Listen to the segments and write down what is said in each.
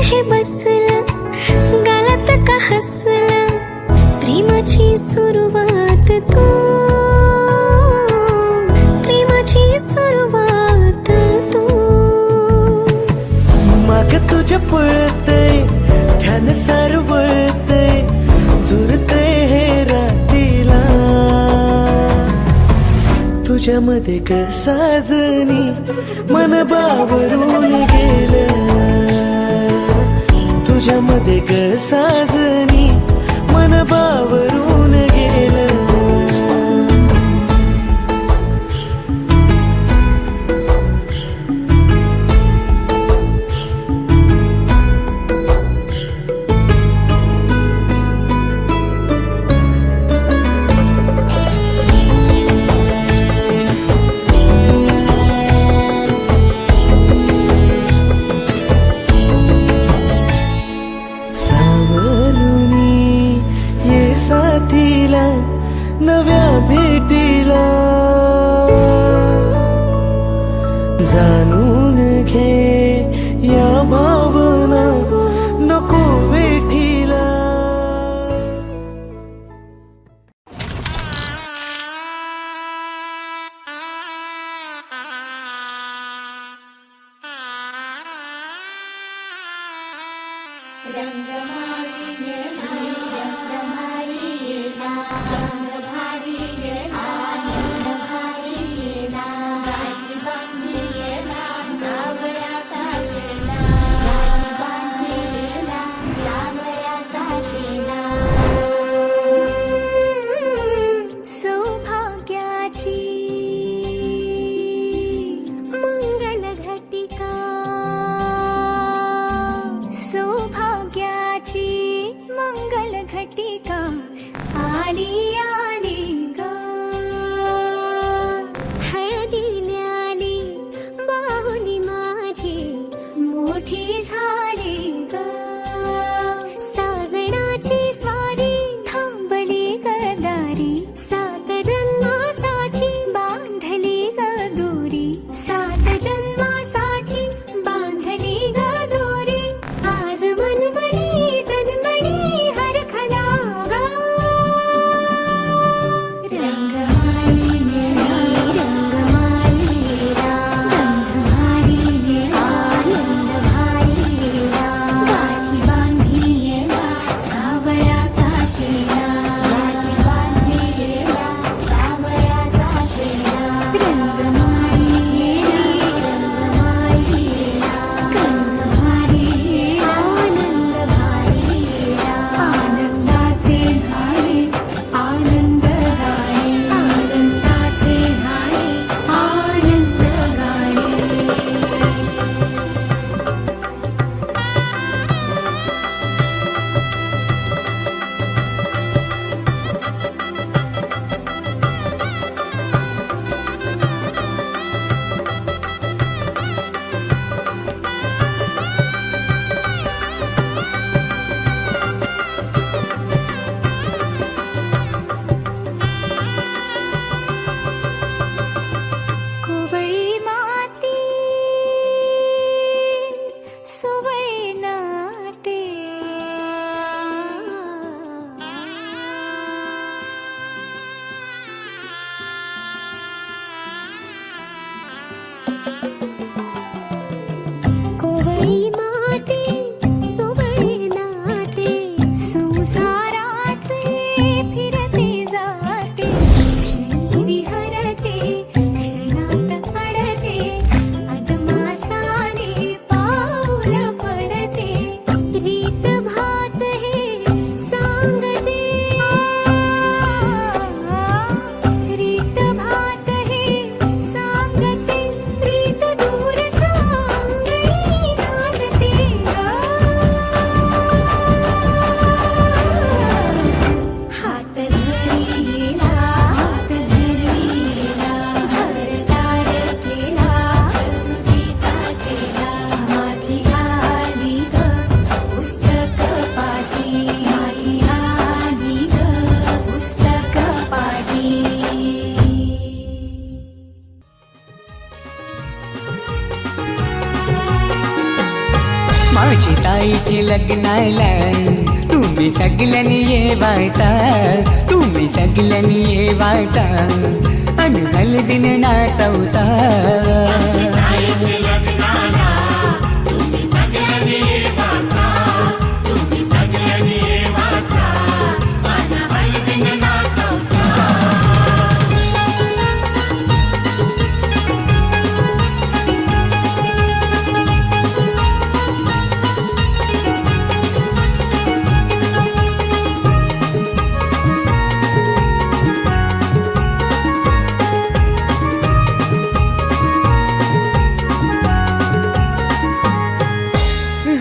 हे बसलं गालात का हसलं, प्रेमाची सुरुवात तू, प्रेमाची सुरुवात तू. माग तुझ्या पळतय ध्यान सारवळतय, झुरतय हे रातीला तुझ्यामध्ये ग साजनी, मन बावरून गेलं तुझ्यामध्ये ग साजनी, मन बावरून गेलं. साथीला नव्या भेटीला जाणून घे या भावना नको वेठीला. मंगल घटिका आली आली ग, हळदीला आली बाहुली माझी मोठी झाली ग, साजणाची सारी थांबली गदारी, सात जन्मासाठी बांधली ग दोरी, सात जन्मासाठी बांधली ग दोरी. आज मनमणी तन्मणी हरखला ग, रंगमाळी रंगमाळी आनंद भारी माझी ताईची लग्नाला तुम्ही सगळ्यांनी येवायचा, तुम्ही सगळ्यांनी येवायचा आणि हळदीन नाचवचा.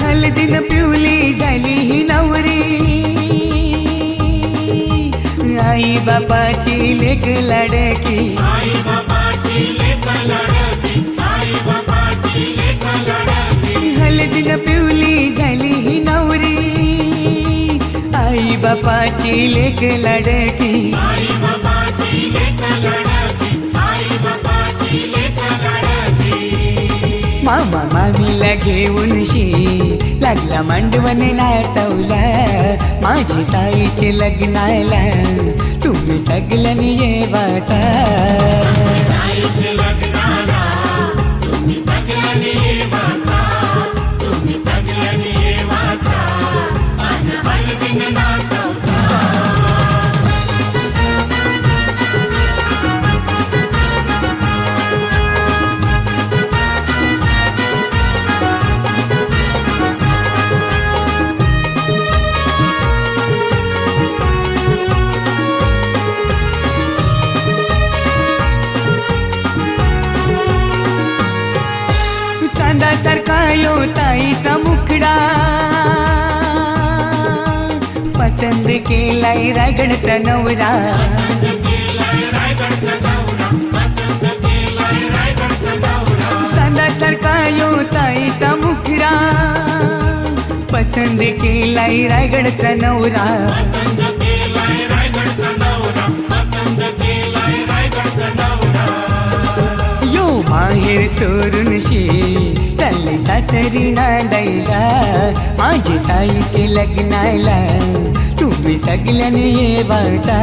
हळदीन पिवली झाली ही नवरी, आई बापाची लेक लाडकी. हळदीन पिवली झाली ही नवरी, आई बापाची लेक लाडकी. मामा मामीला घेऊन शी लागला मांडवण नाचवला. माझी ताईचे लग्नाला तुम्ही सगळ्यांनी येवाचा. चांदासारखा यो ताईचा मुखडा, पसंद केलाय रायगडचा नवरा. चांदासारखा यो ताईचा मुखडा, पसंद केलाय रायगडचा नवरा. यो माहेर सोडून शी चालले सासरी नांदायला. माझी ताईचे लग्नाला तुम्ही सगळ्यांनी येवाचा.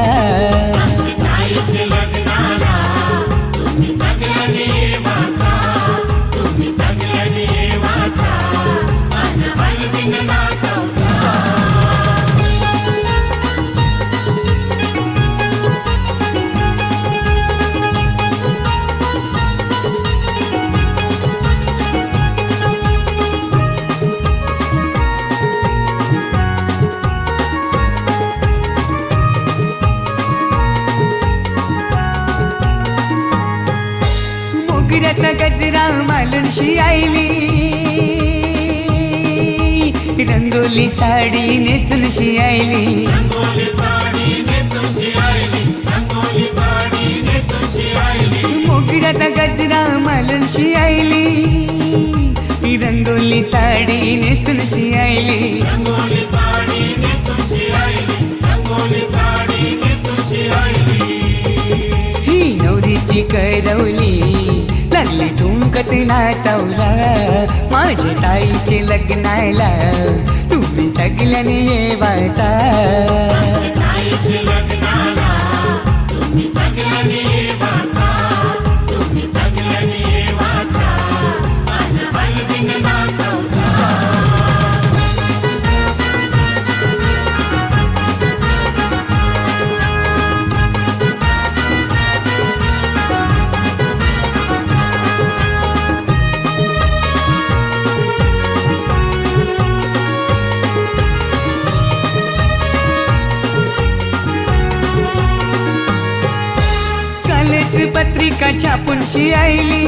मोगऱ्याचा गजरा मालूनशी आईली, रंगोली साडी नेसूनशी आईली. मोगऱ्याचा गजरा मालूनशी आईली, रंगोली साडी नेसूनशी आईली. ही नवरीची करवली लागली ठुमकत नाचवला. माझ्या ताईचे लग्नाला तुम्ही सगळ्यांनी येवाचा. पत्रिका छापून शी आईली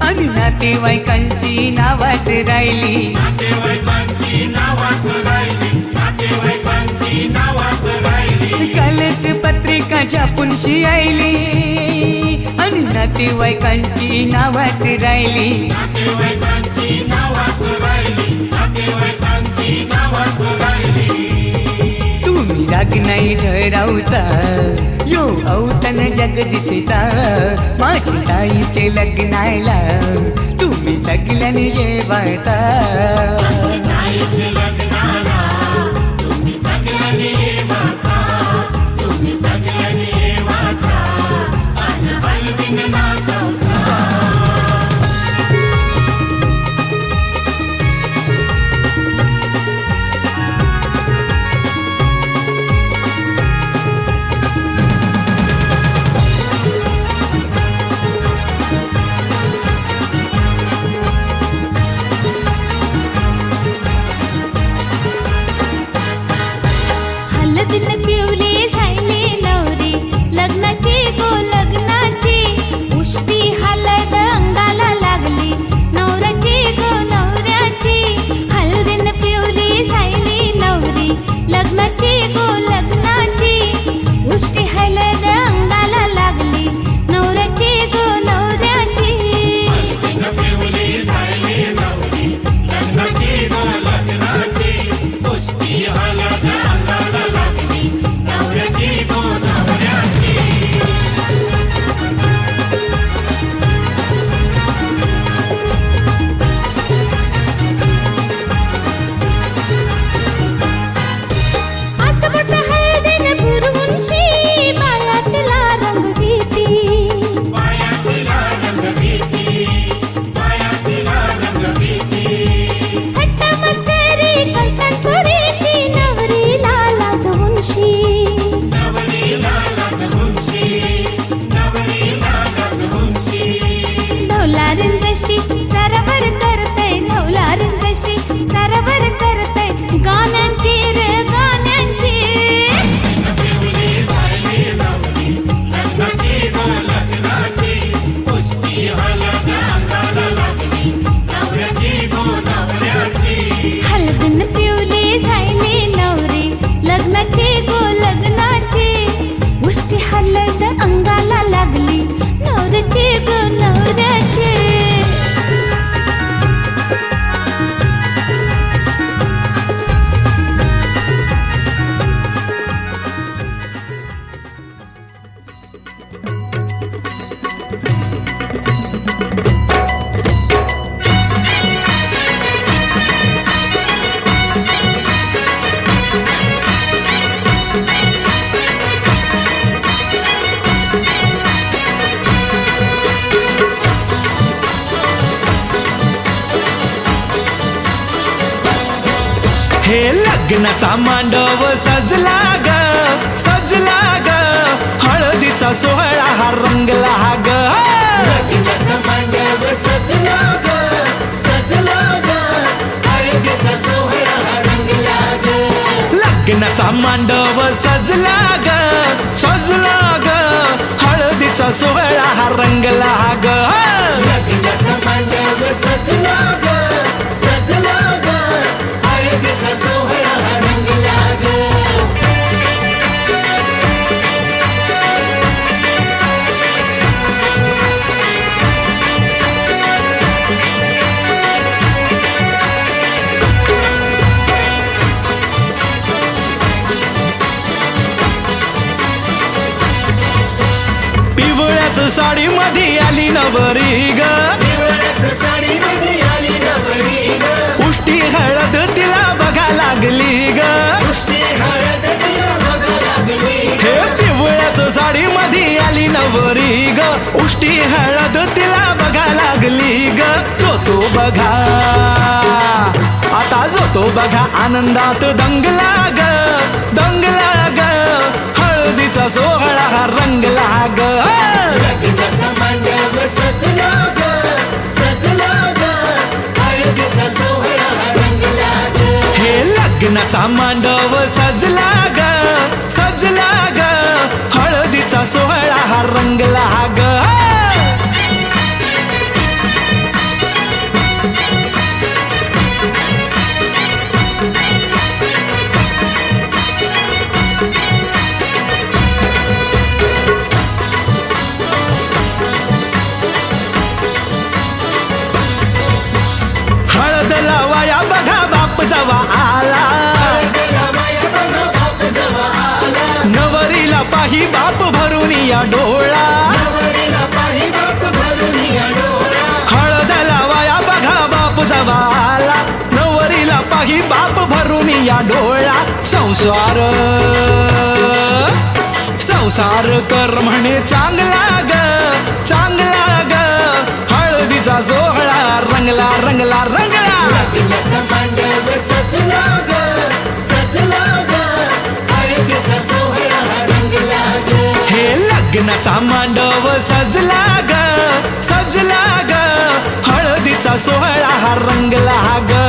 आणि नातेवाईकांची नावात राहिली. कालच पत्रिका छापून शी आईली आणि नातेवाईकांची नावात राहिली. तुम्ही लग्नाई ठरवता यो औतण जगदीशचा माझी ताईचे लग्नाला तुम्ही सगळ्यांनी येवायचा हळदीन पिवली झायली नवरी लग्नाची गो लग्नाची उष्टी हळद अंगाला लागली नवऱ्याची गो नवऱ्याची हळदीन पिवली झायली नवरी लग्नाची गो लग्नाची उष्टी हळद अंगाला लागली नवऱ्याची गो नवऱ्याची अंगाला लागली नवऱ्याची गो नवऱ्याची हे लग्नाचा मांडव सजला ग सजला ग हळदीचा सोहळा हा रंगला ग लग्नाचा मांडव सजला ग सजला ग हळदीचा सोहळा हा रंगला ग लग्नाचा मांडव सजला ग सजला ग हळदीचा सोहळा हा रंगला ग लग्नाचा मांडव सजला ग सजला ग हळदीचा सोहळा हा रंगला ग पिवळ्याच साडी मध्ये आली नवरी ग पिवळ्याच साडी मध्ये आली नवरी ग उष्टी हळद तिला बघा लागली ग उष्टी हळद तिला बघा लागली हे पिवळ्याच साडी मध्ये आली नवरी ग उष्टी हळद तिला बघा लागली ग तो बघा आता जो तो बघा आनंदात दंगला ग दंगला ग हळदीचा सोहळा हा रंगला ग लग्नाचा मांडव सजला ग सजला ग हळदीचा सोहळा हा रंगला ग हे लग्नाचा मांडव सजला ग सजला ग हळदीचा सोहळा हा रंगला ग हळद लावाया बघा बाप जवा आला हळद लावाया बघा बाप जवा आला पाही बाप भरून या डोळा नवरीला पाही बाप भरून या डोळा हळद लावाया बघा बाप जवाला नवरीला पाही बाप भरून या डोळा संसार संसार कर म्हणे चांगला ग चांगला ग हळदीचा सोहळा रंगला रंगला रंगला लग्नाचा मांडव सजला ग सजला ग हळदीचा सोहळा रंगला ग हे लग्नाचा मांडव सजला ग सजला ग हळदीचा सोहळा हा रंगला ग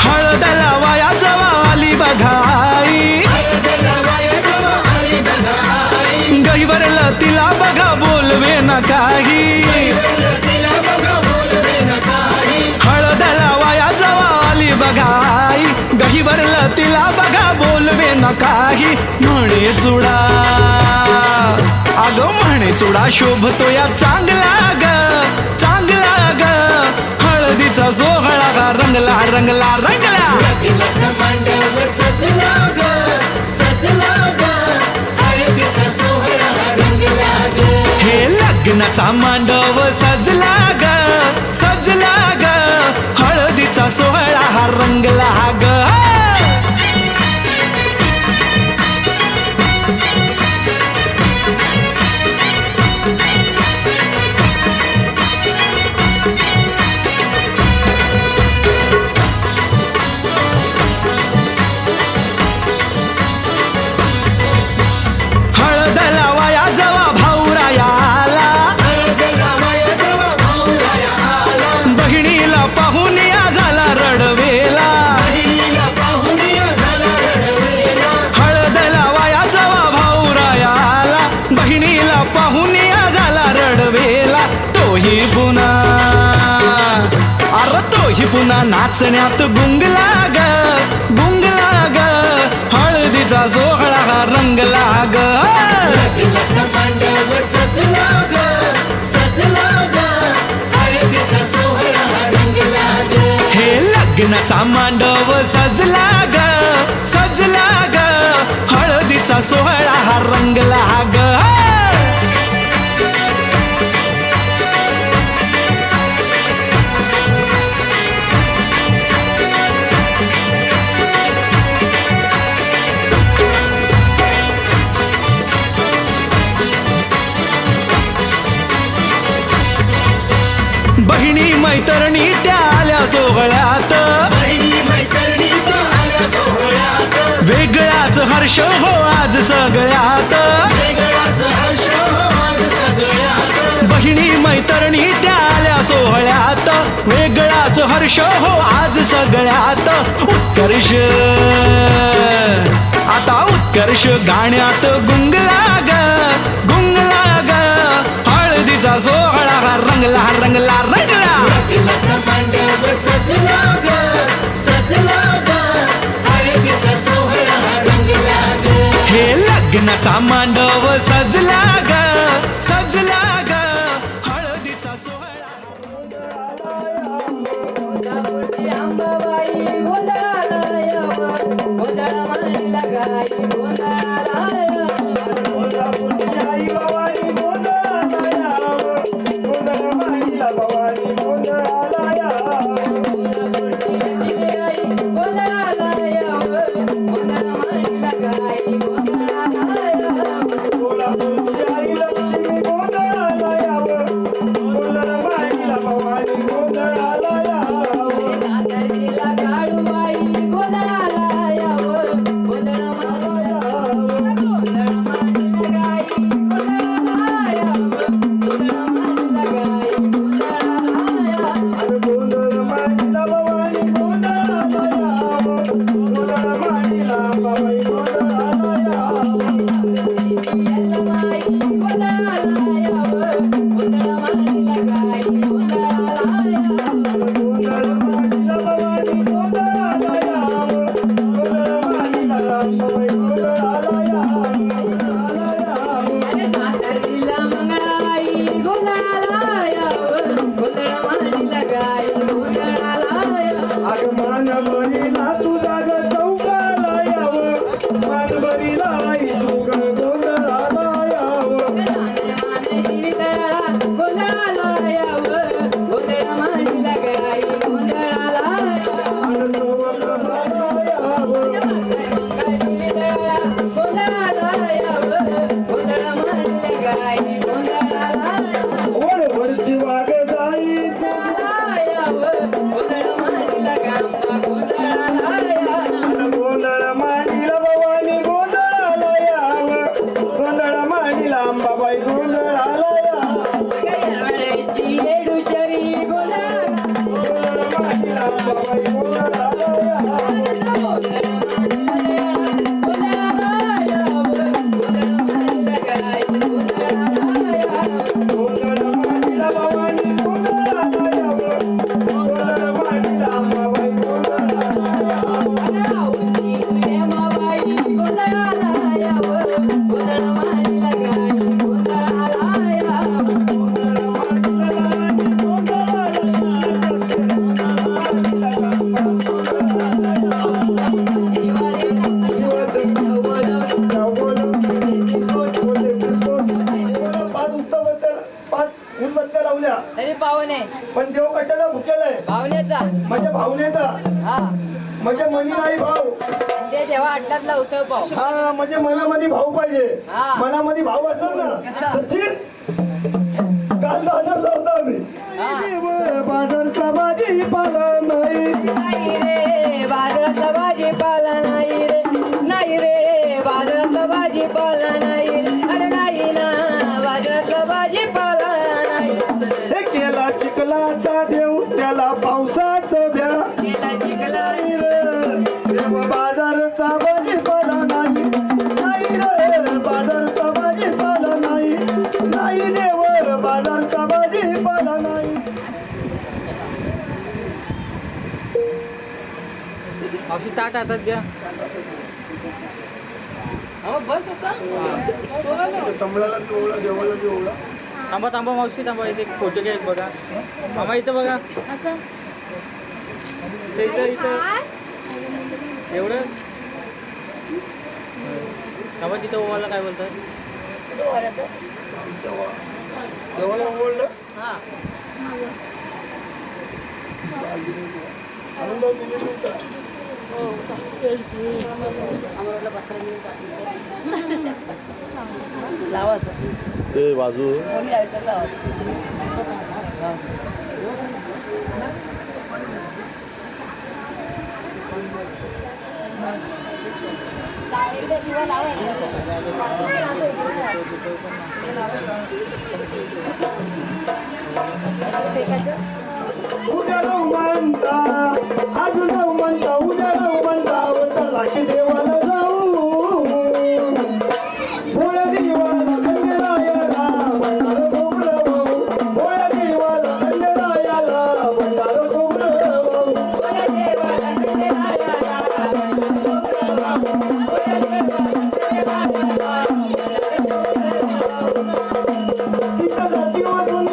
हळद लावाया जवा आली बघाई हळद लावाया जवा आली बघाई गहिवरला तिला बघा बोलवे न काही तिला बघा बोलवे न काही हळद लावाया जवा आली बघाई गहिवरला तिला बघा बोलवे न काही म्हणे चुडा अगं म्हणे चुडा शोभतो या चांगला ग चांगला ग हळदीचा सोहळा हा रंगला रंगला रंगला लग्नाचा मांडव सजला ग सजला ग हळदीचा सोहळा रंगला ग हे लग्नाचा मांडव सजला ग सजला ग हळदीचा सोहळा हा रंगला ग हळद लावाया जवा भाऊरायाला हळद लावाया जवा भाऊराया आला बहिणीला पाहून या झाला रडवेला बहिणीला पाहून या झाला रडवेला हळद लावाया जवा भाऊरायाला बहिणीला पाहून या झाला रडवेला तोही पुन्हा अरे तोही पुन्हा नाचण्यात गुंगला ग गुंगला ग हळदीचा सोहळा हा रंगला ग लग्नाचा मांडव सजला ग सजला ग हळदीचा सोहळा रंगला ग हे लग्नाचा मांडव सजला ग सजला ग हळदीचा सोहळा हा रंगला ग बहिणी मैत्रिणी त्या आल्या सोहळ्यात बहिणी मैत्रिणीचा आल्या सोहळ्यात वेगळाच हर्ष हो आज सगळ्यात वेगळाच हर्ष आज सगळ्यात बहिणी मैत्रिणी त्या आल्या सोहळ्यात वेगळाच हर्ष हो आज सगळ्यात उत्कर्ष आता उत्कर्ष गाण्यात गुंगला ग गुंगला ग हळदीचा सोहळा हा रंगला रंगला रंगला लग्नाचा मांडव सजला ग सजला ग हळदीचा सोहळा रंगला ग हे लग्नाचा मांडव सजला ग सजला ग हळदीचा सोहळा लक्ष्मी पावल्या तरी पाहुणे पण देव कशाला भुकेलाय पाहुण्याचा म्हणजे भावनेचा हा म्हणजे मनी नाही भाव आणि ते देवा आटलातला उसळ पाव हा म्हणजे मनामध्ये भाव पाहिजे हा. मनामध्ये भाव असेल ना कसा? सचिन काल बाजार लावता आम्ही हा. बाजारचा भाजीपाला नाही नाही रे बाजाराचा भाजीपाला नाही रे नाही रे बाजाराचा भाजीपाला नाही रे अरे नाही ना बाजाराचा भाजीपाला नाही हे केला चिखलाचा देव त्याला पावसाचं द्या केला जिंकला नाही रे बाजारचा भाजीपाला नाही नाही रे बाजारचा भाजीपाला नाही नाही देव बाजारचा भाजीपाला नाही औषध ताट हातात घ्या. बस होता संबळाला बी ओळा देवाला बी ओळा थांबा थांबा मावशी थांबा इथे फोटो घ्या एक बघा. मामा इथं बघा असं इथं इथं एवढं थांबा तिथं ओवाला काय बोलतात. देवाला ओळलं हा अनुभव तुम्ही तुमचा लावायचं ते बाजू कोणी यायचं लावायचं उद्या जाऊ म्हणता आज जाऊ म्हणता उद्या जाऊ म्हणता चला की देवाला जाऊ भोळ्या देवाला खंडेरायाला भंडार खोबरं भाऊ भोळ्या देवाला खंडेरायाला भंडार खोबरं भाऊ तिथं जाती वाजून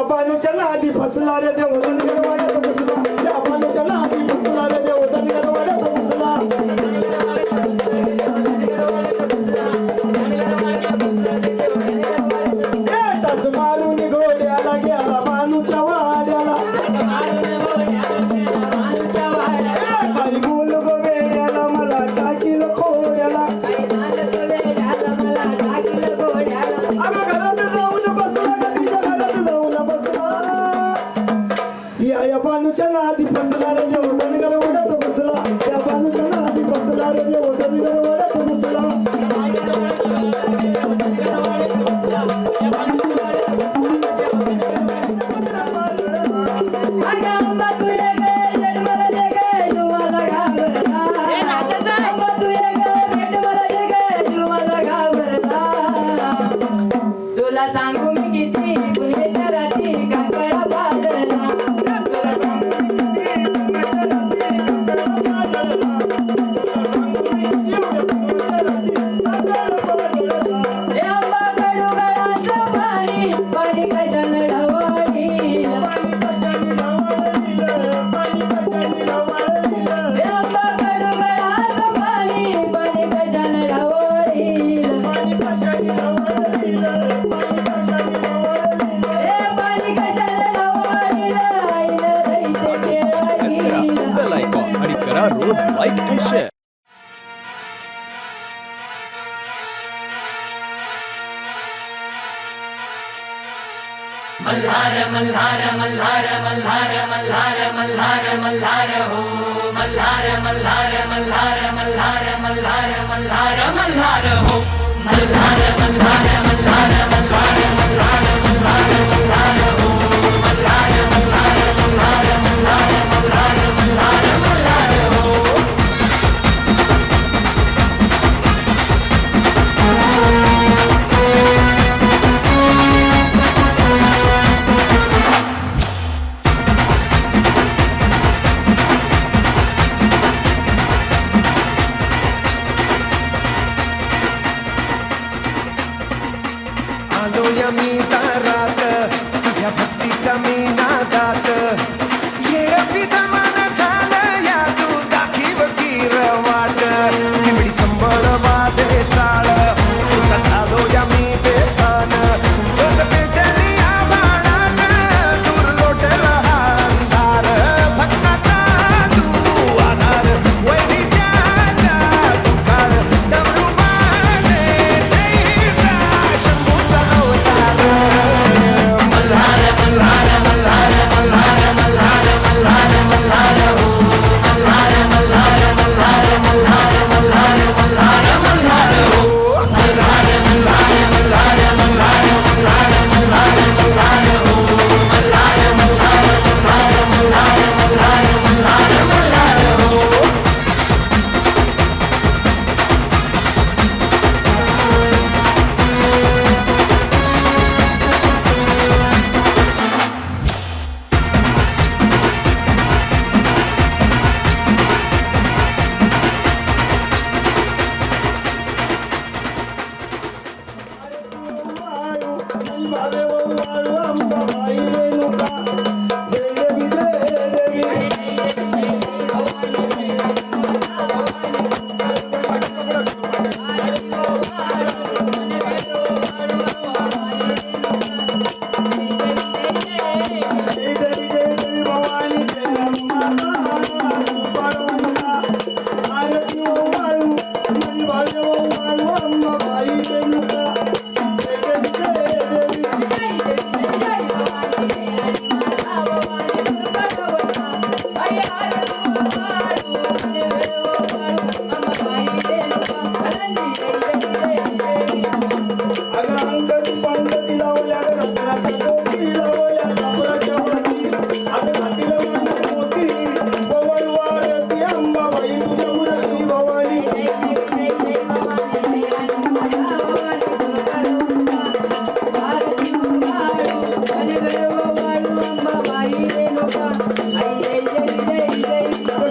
फसला रे देव धनगर वाड्यात घुसला या बालूच्या नादी फसला रे देव धनगर वाड्यात घुसला टच मारून घोड्याला गेला बालूच्या वाड्याला काही बोल गो वेड्याला मला टाकील खोड्याला अगं घरात जाऊन बसला का तिच्या घरात जाऊन बसला या बालूच्या नादी फसला रे देव धनगर वाड्यात घुसला या बालूच्या नादी फसला रे देव धनगर वाड्यात घुसला तुला सांगू मी किती पुण्याच्या रात्री काकडा बाजला तुला सांगू हे आंबा कडू गळाचं पाणी पाणी कशानं ढवळीलं हे आंबा कडू गळाचं पाणी पाणी कशानं ढवळीलं हे पाणी कशानं ढवळीलं आईनं दहीचे केळं बेल आयकॉन आणि करा रोज लाईक आणि शेअर. आलो या मी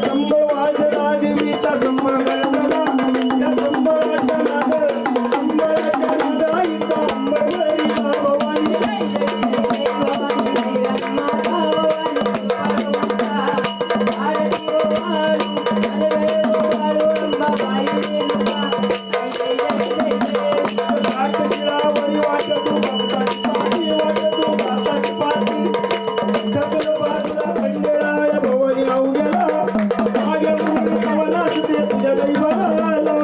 संबळ वाज राजवीचा संबळ गळला त्या संबळाच्या नाद संबळाच्या नाद आईचा अंबरवरी भवानी लाट शिरावरी वाट तू भक्ताची पाठी वाट तू भासाची पाठी ढकल बाजूला खंडेराय भवानी अवघ्याला भाग्य म्हणून कवनास ते तुझ्या दैवाला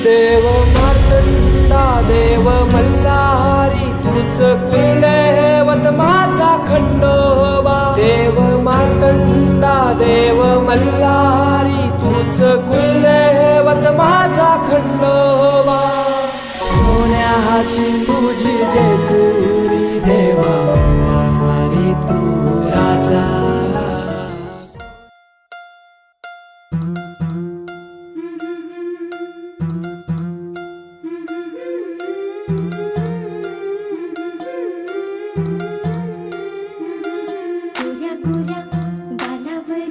देव मार्तंडा देव मल्हारी तुझ कुलदैवत माझा खंडोबा देव मार्तंडा देव मल्हारी तुझ कुलदैवत माझा खंडोबा सोन्याची तुझी जेजुरी देवा मल्हारी तू राजा गोऱ्या गोऱ्या गालावरी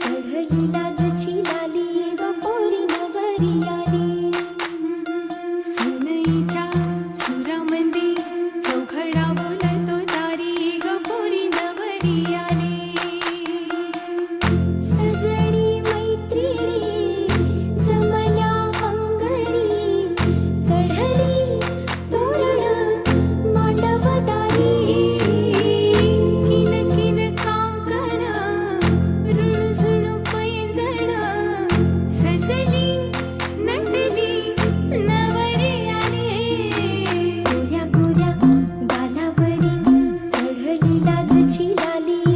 चढली लाजची लाली ग पोरी नवरी आली सनईच्या सुरामंदी चौघडा बोलतो तारी ग पोरी नवरी आली सजणी मैत्रिणी जमल्या अंगणी चढली तोरण मांडवदारी किन किन कांकण रुणझुण पैंजण सजली नटली नवरी आली गोऱ्या गोऱ्या गालावरी चढली लाजची लाली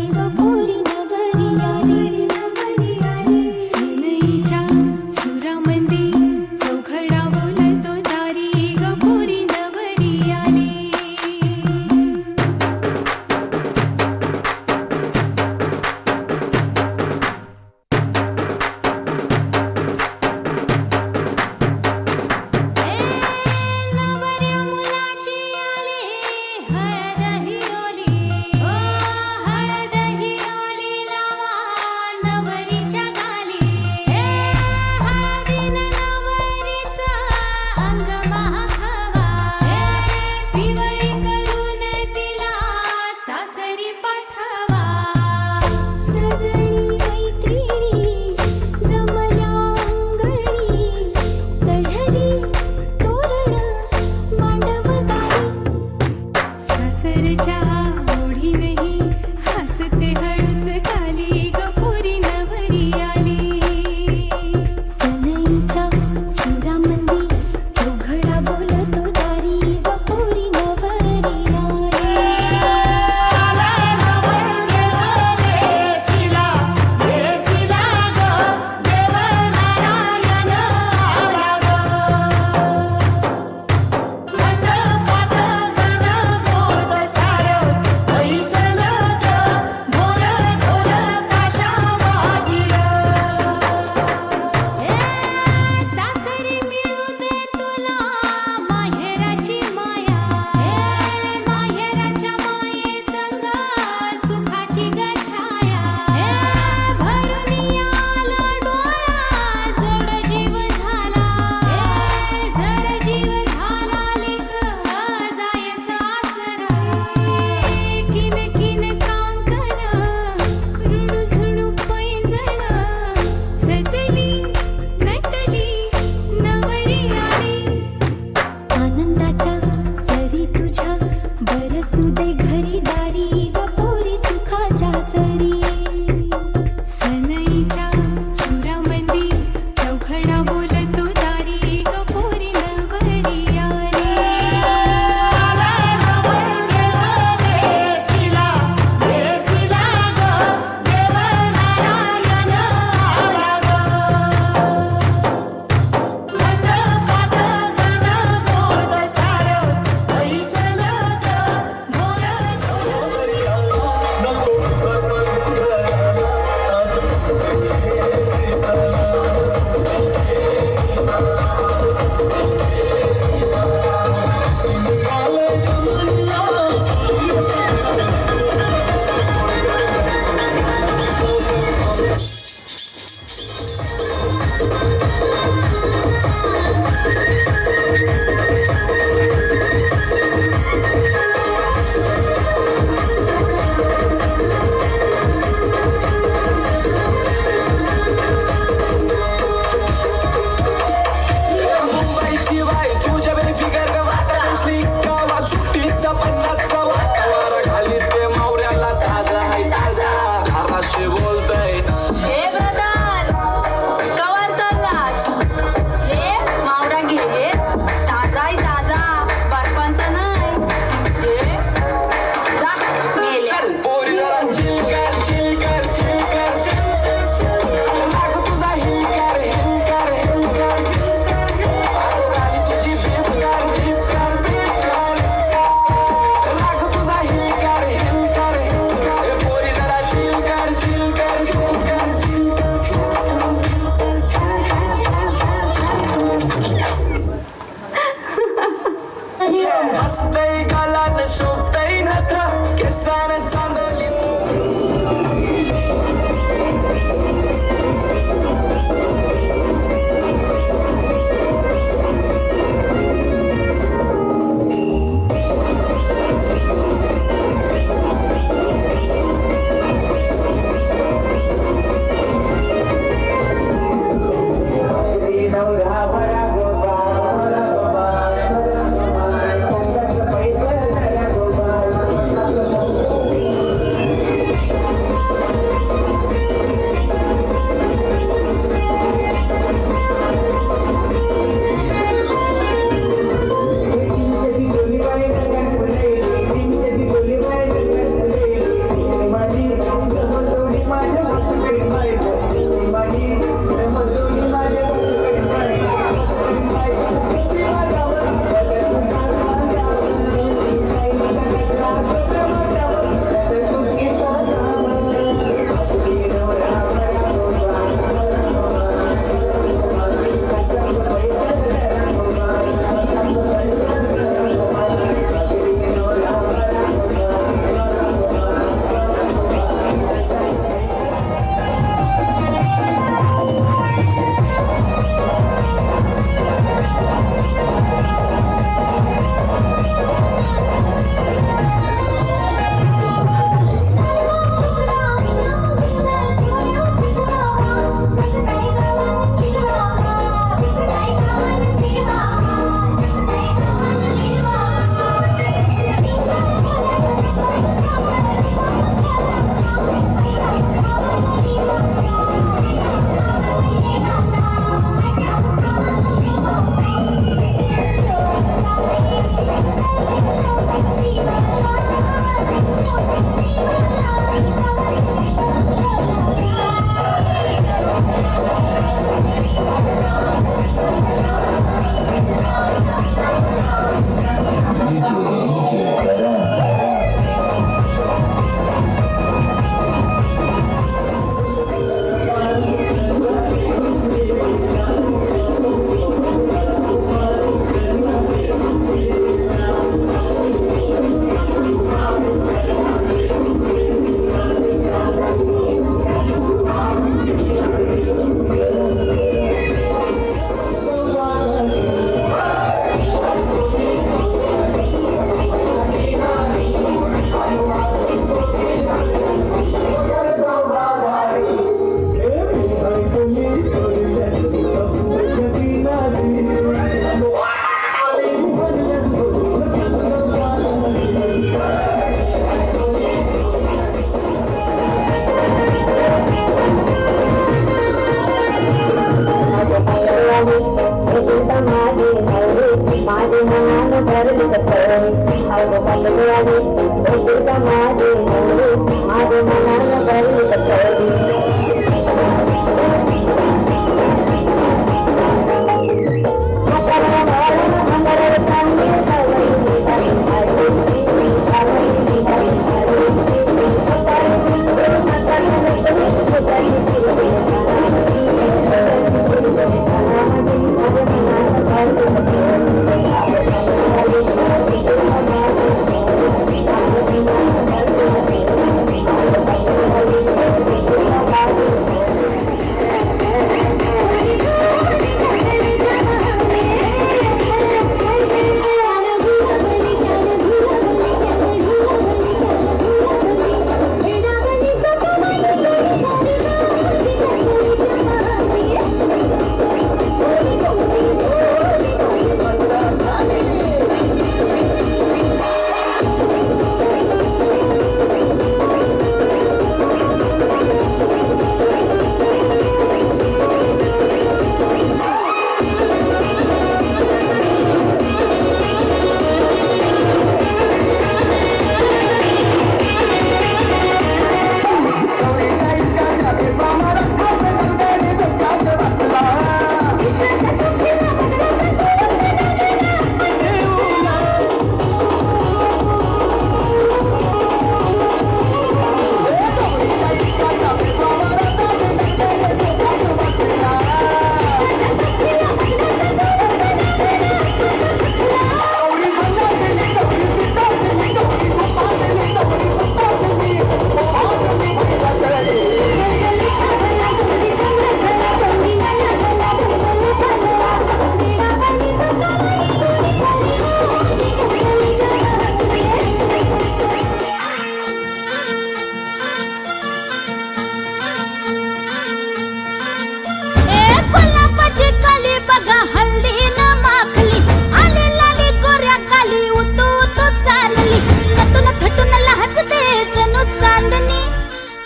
चांदणी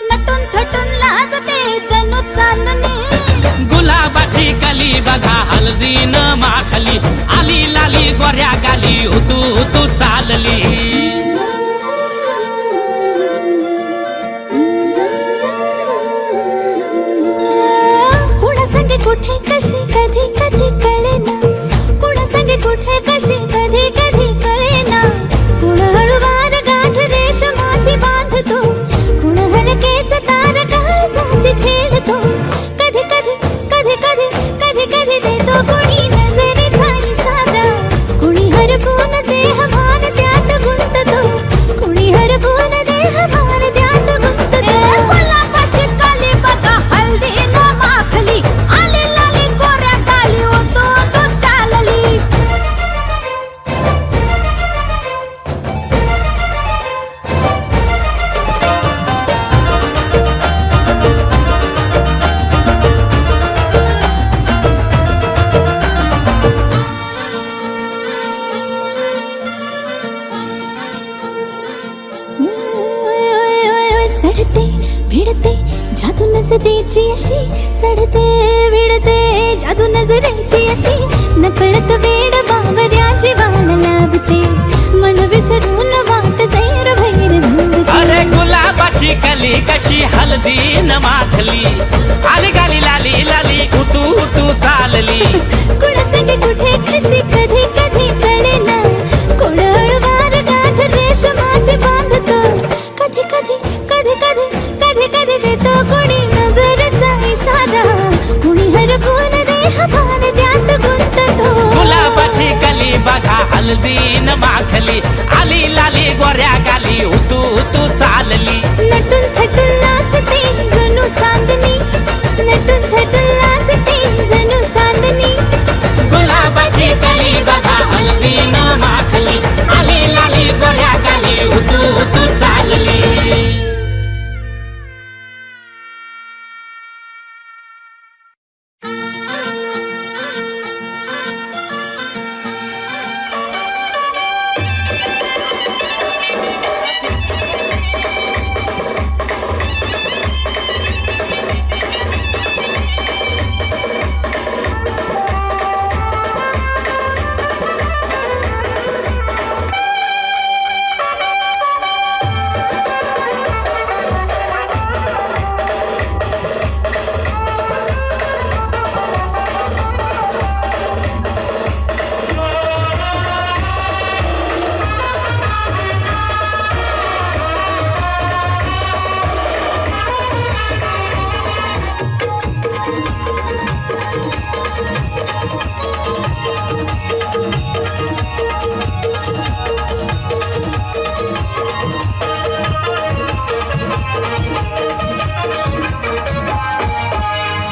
नटून थटून लाजते जणू चांदणी गुलाबाची कली बघा हळदी न माखली आली लाली गोऱ्या गाली हुतू हुतू चालली कुणा संगे कुठे कशी कधी कधी कळेना कुणा संगे कुठे कशी कधी कधी कळेना कुण हळूवार गाठ रेशमाची बांधतो कुण हलकेच तार काळजाची छेडतो कधी कधी कधी कधी कधी कधी देतो कुणी नजरेचा इशारा कुणी हरपून देह भान त्यात गुंततो कुणी हरपून देह भान त्यात गुंततो गुलाबाची काली बघा हल्दी न माखली आली लाली गोऱ्या गाली होतो तो चालली चढते भिडते जादू नजरेची अशी चढते भिडते जादू नजरेची अशी नकळत वेड बावऱ्याची वाण लावते मन विसरून वाट सैर भैर धुवते अरे गुलाबाची कली कशी हळदी न माखली आली गाली लाली लाली हुतू हुतू चालली कुणा संगे कुठे कशी कधी कधी कळेना कोण हळूवार गाठ रेशमाची बांधतो कधी कधी कधी कधी कधी कधी देतो कोणी नजरेचा इशारा कुणी हरपून देह भान त्यात गुंततो गुलाबाची कली बघा हळदी न माखली आली लाली गोऱ्या गाली हुतू हुतू चालली नटून थटून लाजते जणू चांदणी नटून थटून लाजते जणू चांदणी गुलाबाची कली बघा हळदी न माखली आली लाली गोऱ्या गाली हुतू हुतू चालली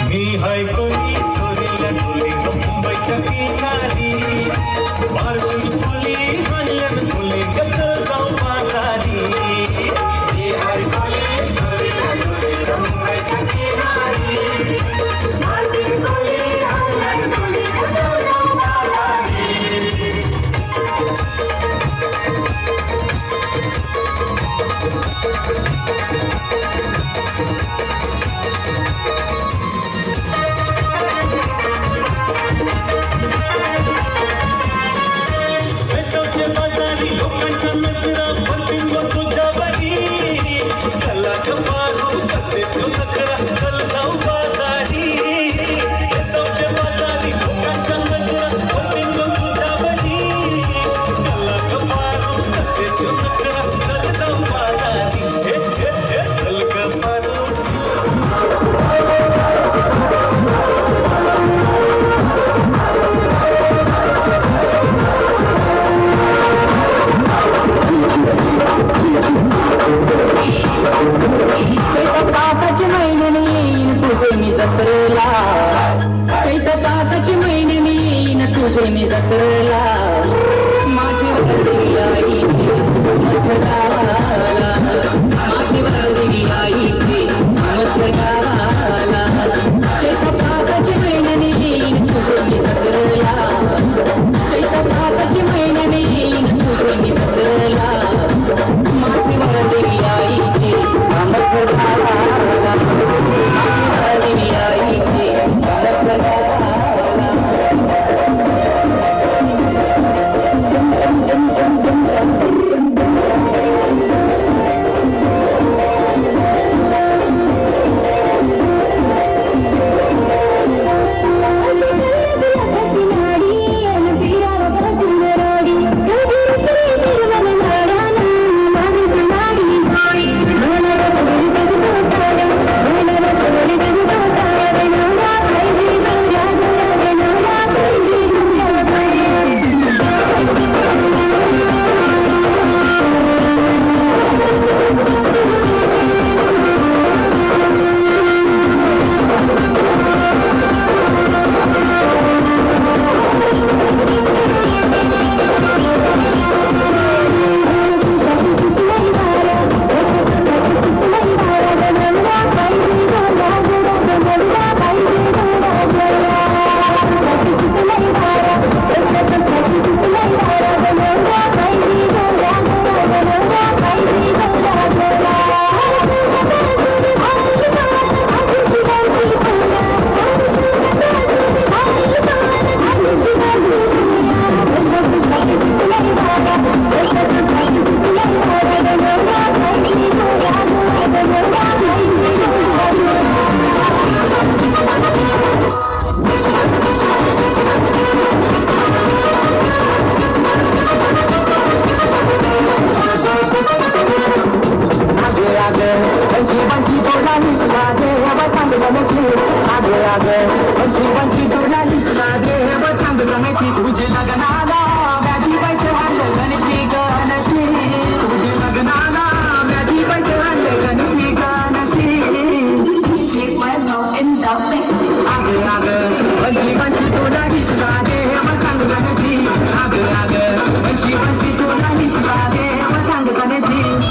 मी हाय कोणी सोरीला तुली मुंबईच्या किनारी बारकुली तुली हनियन तुली गचल जाऊ मासारी मी हाय कोणी सोरीला तुली मुंबईच्या किनारी बारकुली तुली हनियन तुली गचल जाऊ मासारी पैशाच्या बाजारी लोकांच्या नजरा पडतील व तुझ्यावरी कला कमारू कसेच नखरा चल जाऊ बाजारी पैशाच्या बाजारी लोकांच्या नजरा पडतील व तुझ्यावरी कला कमारू कसेच नखरा चल जाऊ बाजारी चल कमारू काकाची महिन्याने वंशी वंशी तोडला निसला देव चांगलं नशीब आगे आगे वंशी वंशी तोडला निसला देव चांगलं नशीब तुझे लग्नाला व्याधी पैसे आणले गणशी गणशी तुझे लग्नाला व्याधी पैसे आणले गणशी गणशी आगे आगे वंशी वंशी तोडला निसला देव चांगलं नशीब आगे आगे वंशी वंशी तोडला निसला देव चांगलं नशीब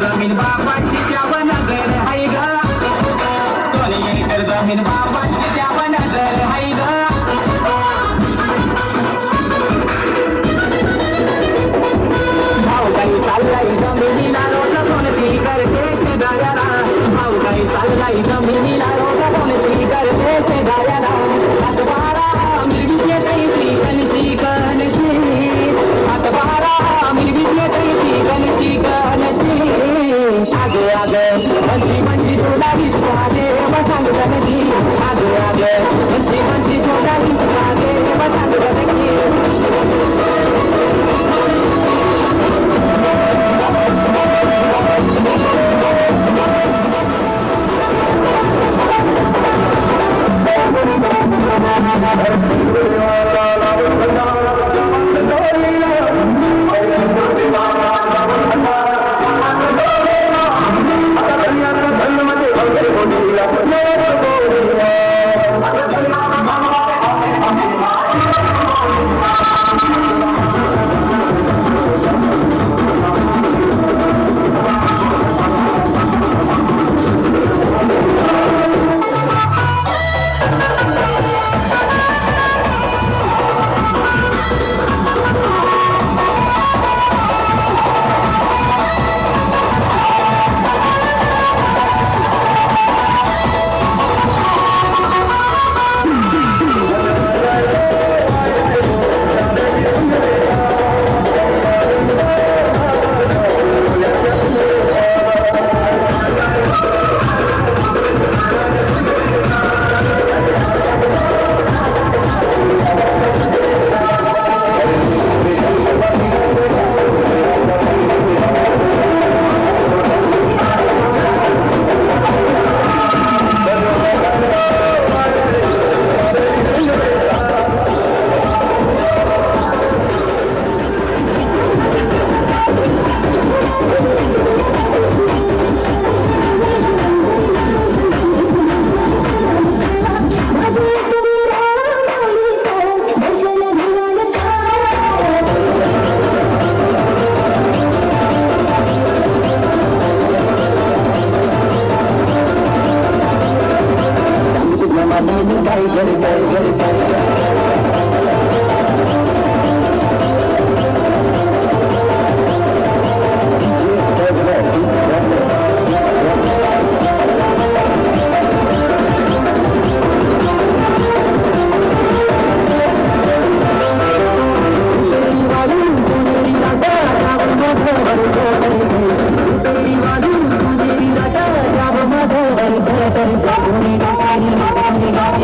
जमीन बापाची द्यावं नजर हाय ग दोन एकर जमीन बापाची द्यावं नजर हाय ग भाऊ काही चाललाय जमिनीला रोज कोणती करते शेजाऱ्याला भाऊ काही चाललाय जमिनीला रोज कोणती करते शेजाऱ्याला हातबारा मिळवीत येते ती कणशी कणशी हातबारा मिळवीत येते ती कणशी कणशी आगे आगे वंशी वंशी तोडा दिसला देव चांगलं नशीब आगे आगे वंशी वंशी तोडा दिसला देव चांगलं नशीब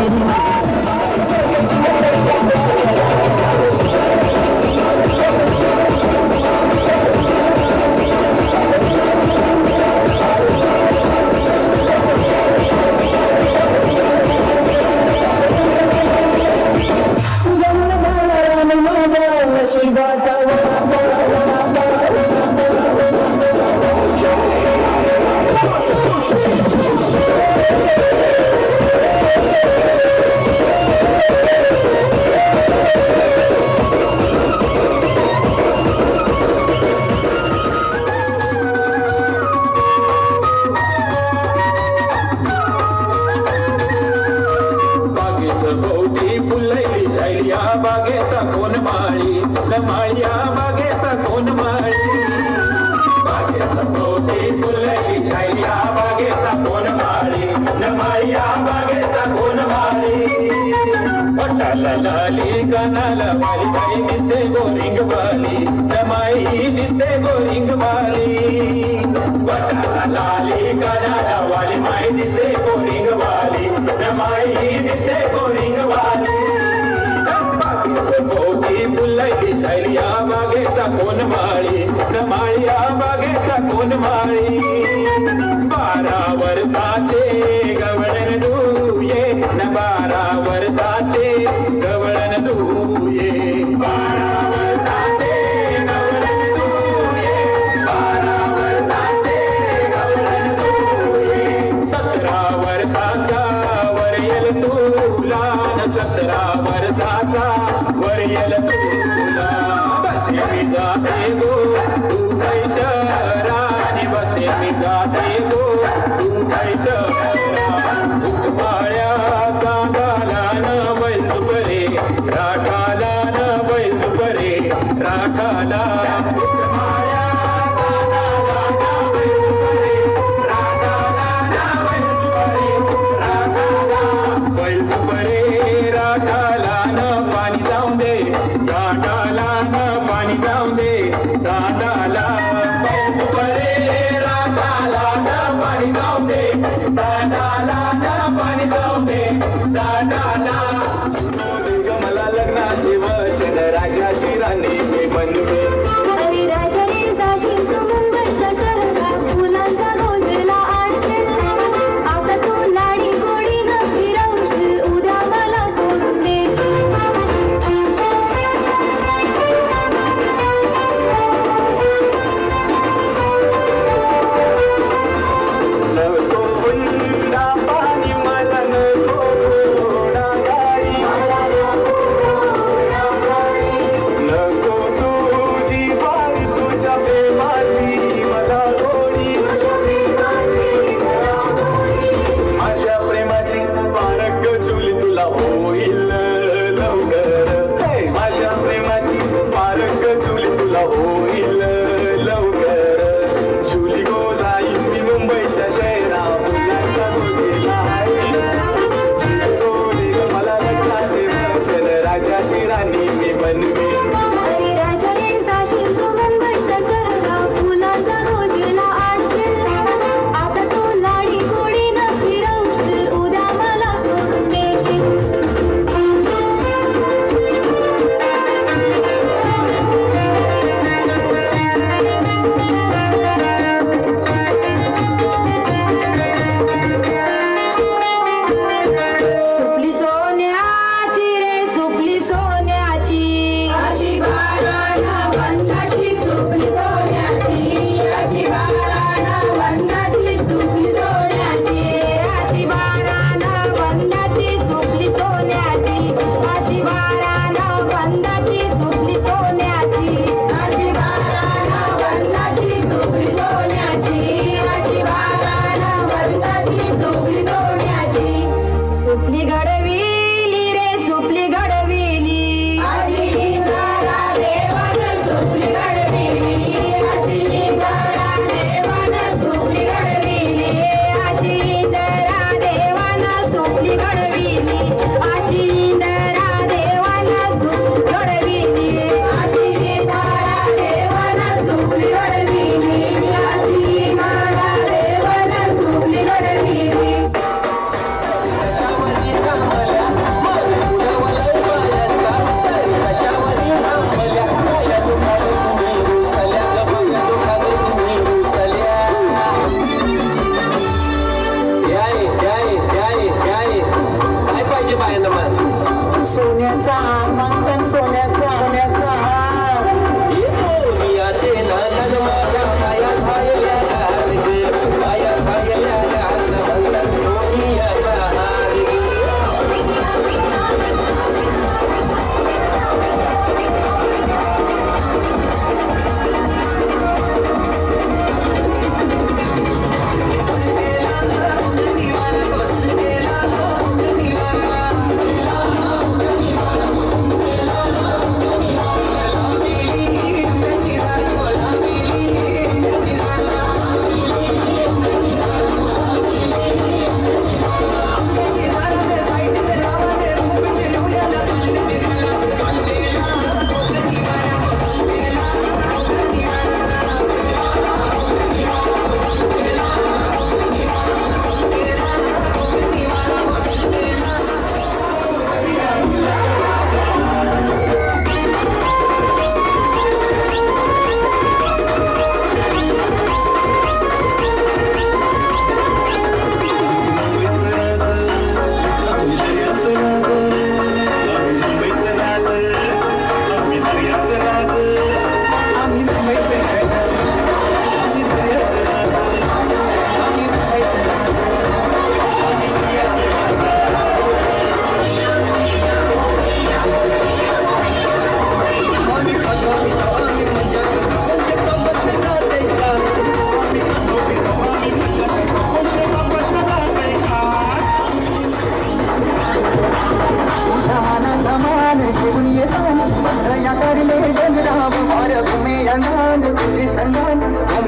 Thank you. गाला लाली कानाला वाली बाई दिसते गोरिंग वाली रमाई दिसते गोरिंग वाली गाला लाली कानाला वाली बाई दिसते गोरिंग वाली रमाई दिसते गोरिंग वाली भोवती फुलली शैलिया बागेचा कोण माळी रमाळी बागेचा कोण माळी 12 वर्षाचे गवळण दुये न 12 वर्षाचे गवळण दुये 12 वर्षाचे गवळण दुये 12 वर्षाचे गवळण दुये 17 वर्षाचा वरयल तुला 17 वर्षाचा वरयल तुला बसे मी जाते गो तू शहराने बसे मी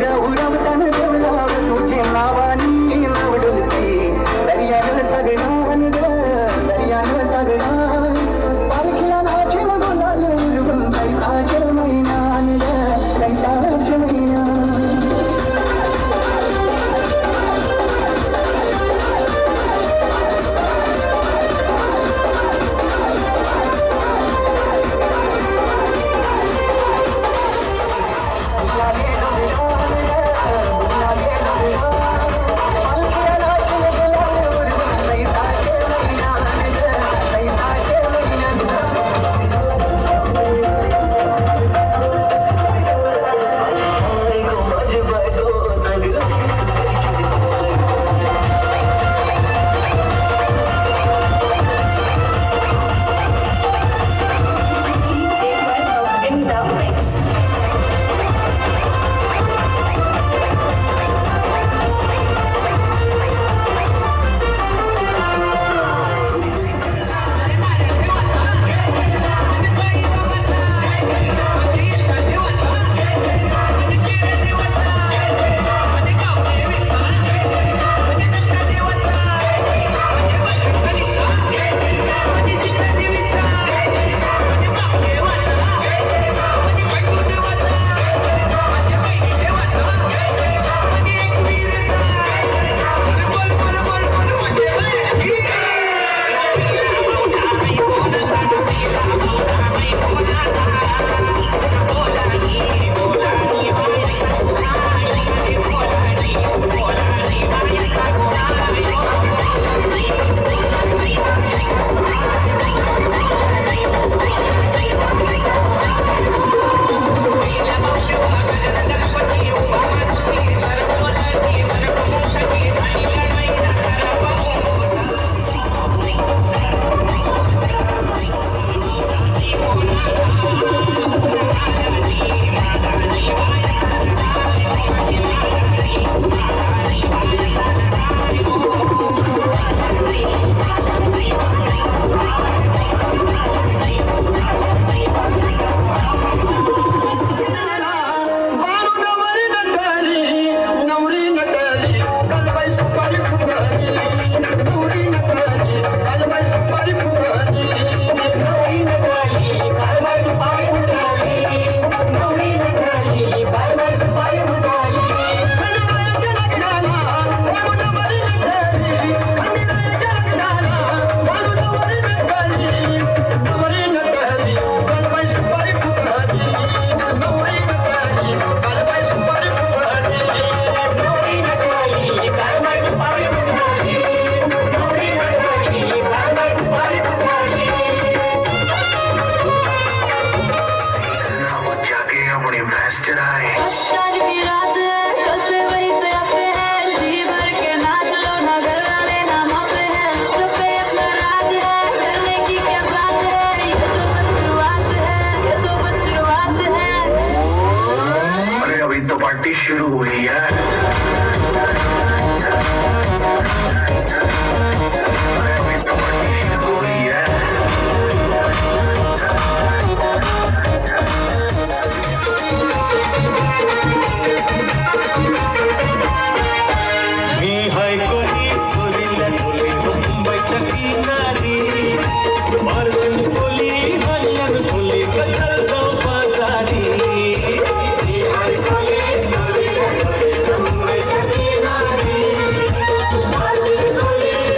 उरा उरावताना देवलाव तुझे नावानी नावडलती दर्यानं सगळं दर्यानं सगळं पालखीला नाचे बोलाल उरवून सैताच्या महिन्यान सैताच्या महिना आज की रात है कल से वही पे अपने हैं जी भर के नाच लो ना घर वाले ना मापे हैं सब पे अपना राज है करने की क्या बात है ये तो बस शुरुआत है ये तो बस शुरुआत है अरे अभी तो पार्टी शुरू हुई है अरे अभी तो पार्टी शुरू हुई है मी हाय कोणी सोरीला बोले मुंबईच्या किनारी मारवण बोली हल्ल्यान बोली गजल चौपासारी मी हाय कोणी सोरीला बोले मुंबईच्या किनारी मारवण बोली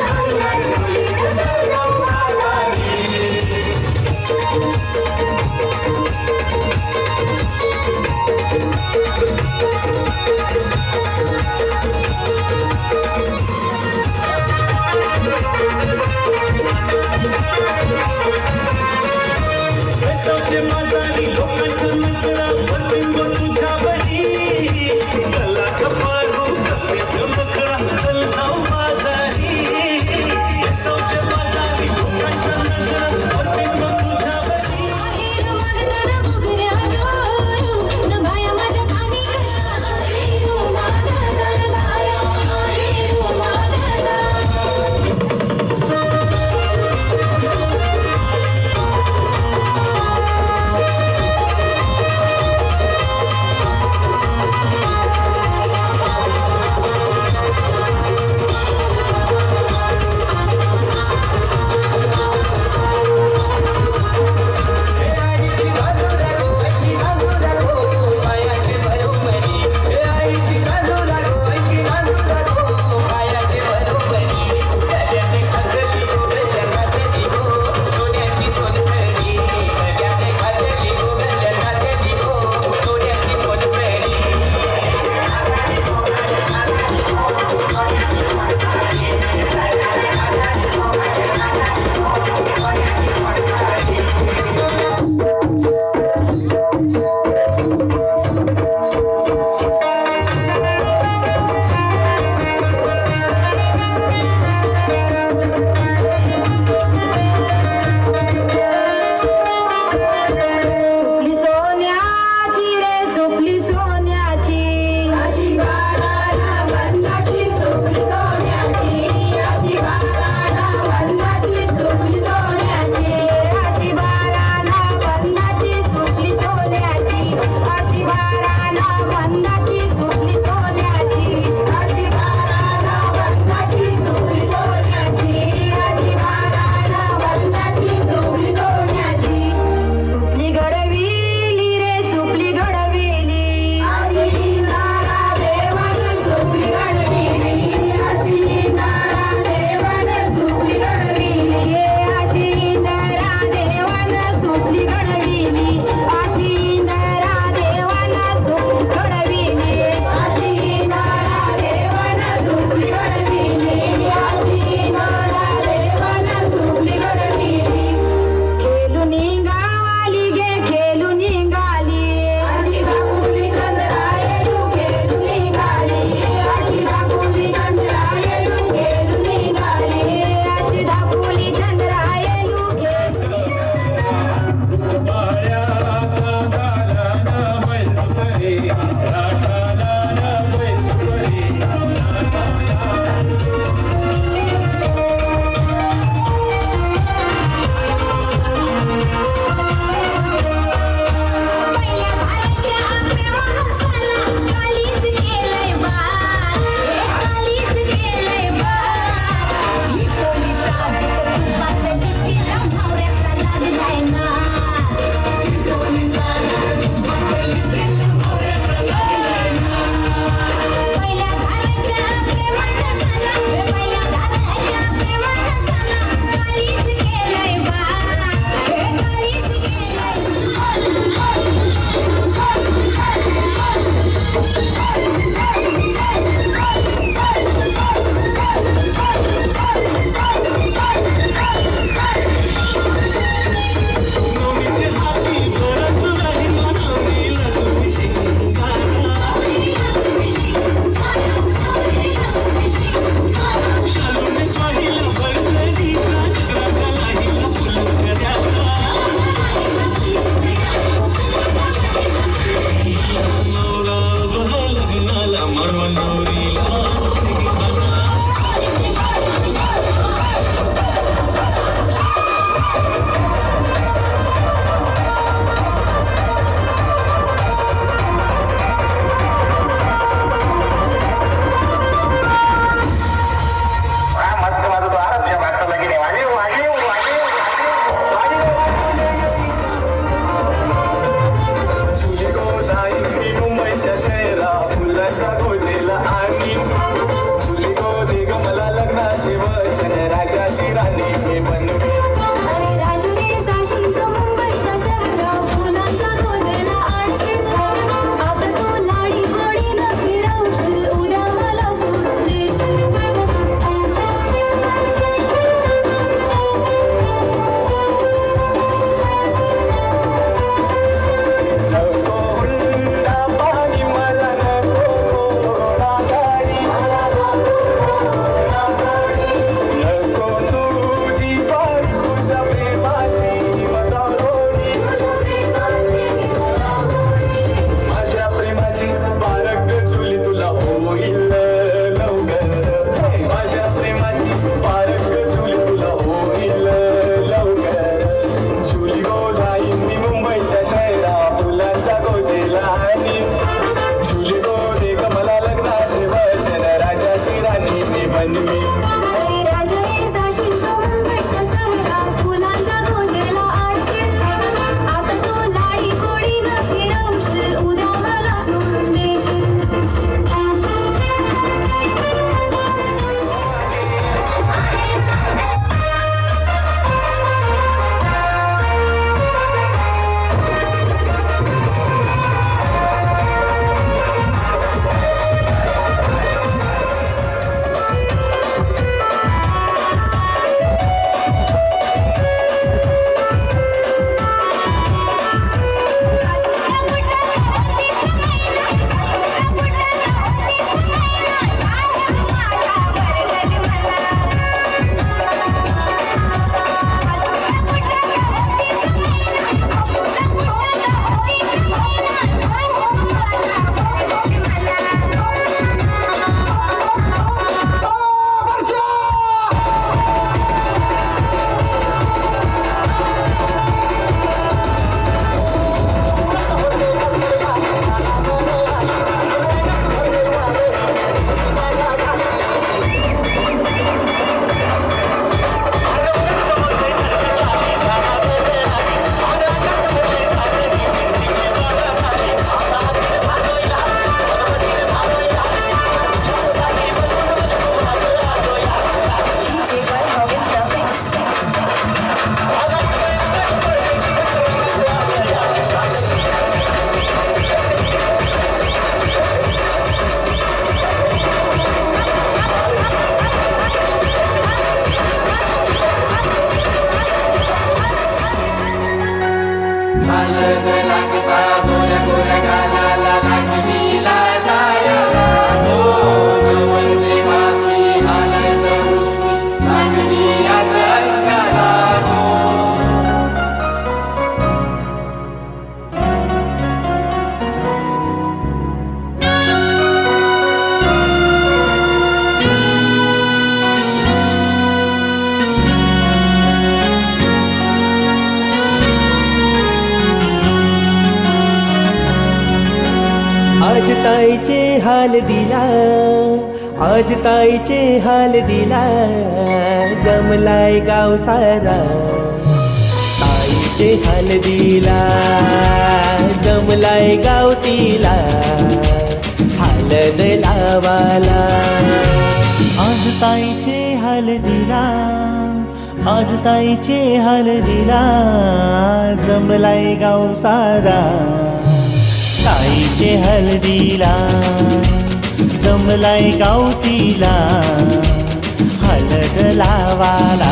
ताईचे हाल दिला, आज ताईचे हाल दिला, जमलाय गाव सारा. ताईचे हाल दिला, जमलाय गाव तिला, हालद लावाला. आज ताईचे हाल दिला, आज ताईचे हाल दिला, जमलाय गाव सारा. ताईचे हळदीला, जमलाय गाव तिला, हळद लावाला.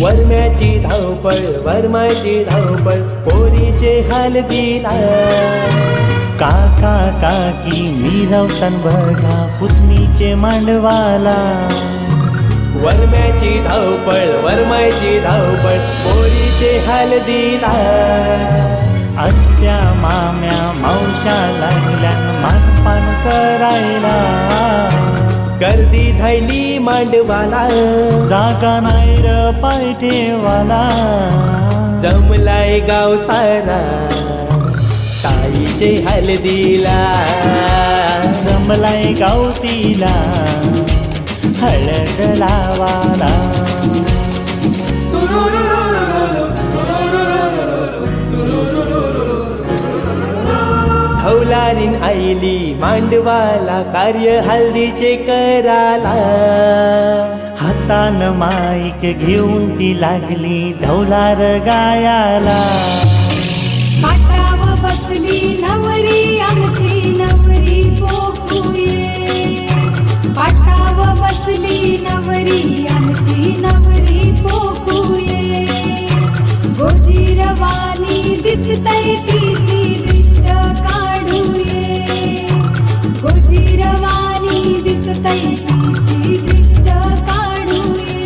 वरम्याची धावपळ, वरमाची धावपळ, पोरीचे हळदीला. काका काकी मिरवतान बघा पुतणीचे मांडवाला. वरम्याची धावपळ, वरमाची धावपळ, पोरीचे हळदीला. आत्या माम्या मावशा लागल्यान मानपान करायला. गर्दी झाली मांडवाला, जागा नाही र पाय ठेवाला. जमलाय गाव सारा, ताईचे हळदीला, जमलाय गाव तिला, हळद लावाला. धवलारीन आईली मांडवाला, कार्य हळदीचे कराला. हातान माईक घेऊन ती लागली धवलार गायाला. पाटाव बसली नवरी आमची नवरी पोकुये. पाटाव बसली नवरी आमची नवरी पोकुये. गोजीरवाणी दिसतय तिची दृष्ट काढूये. गोजीरवाणी दिसतय तिची दृष्ट काढूये.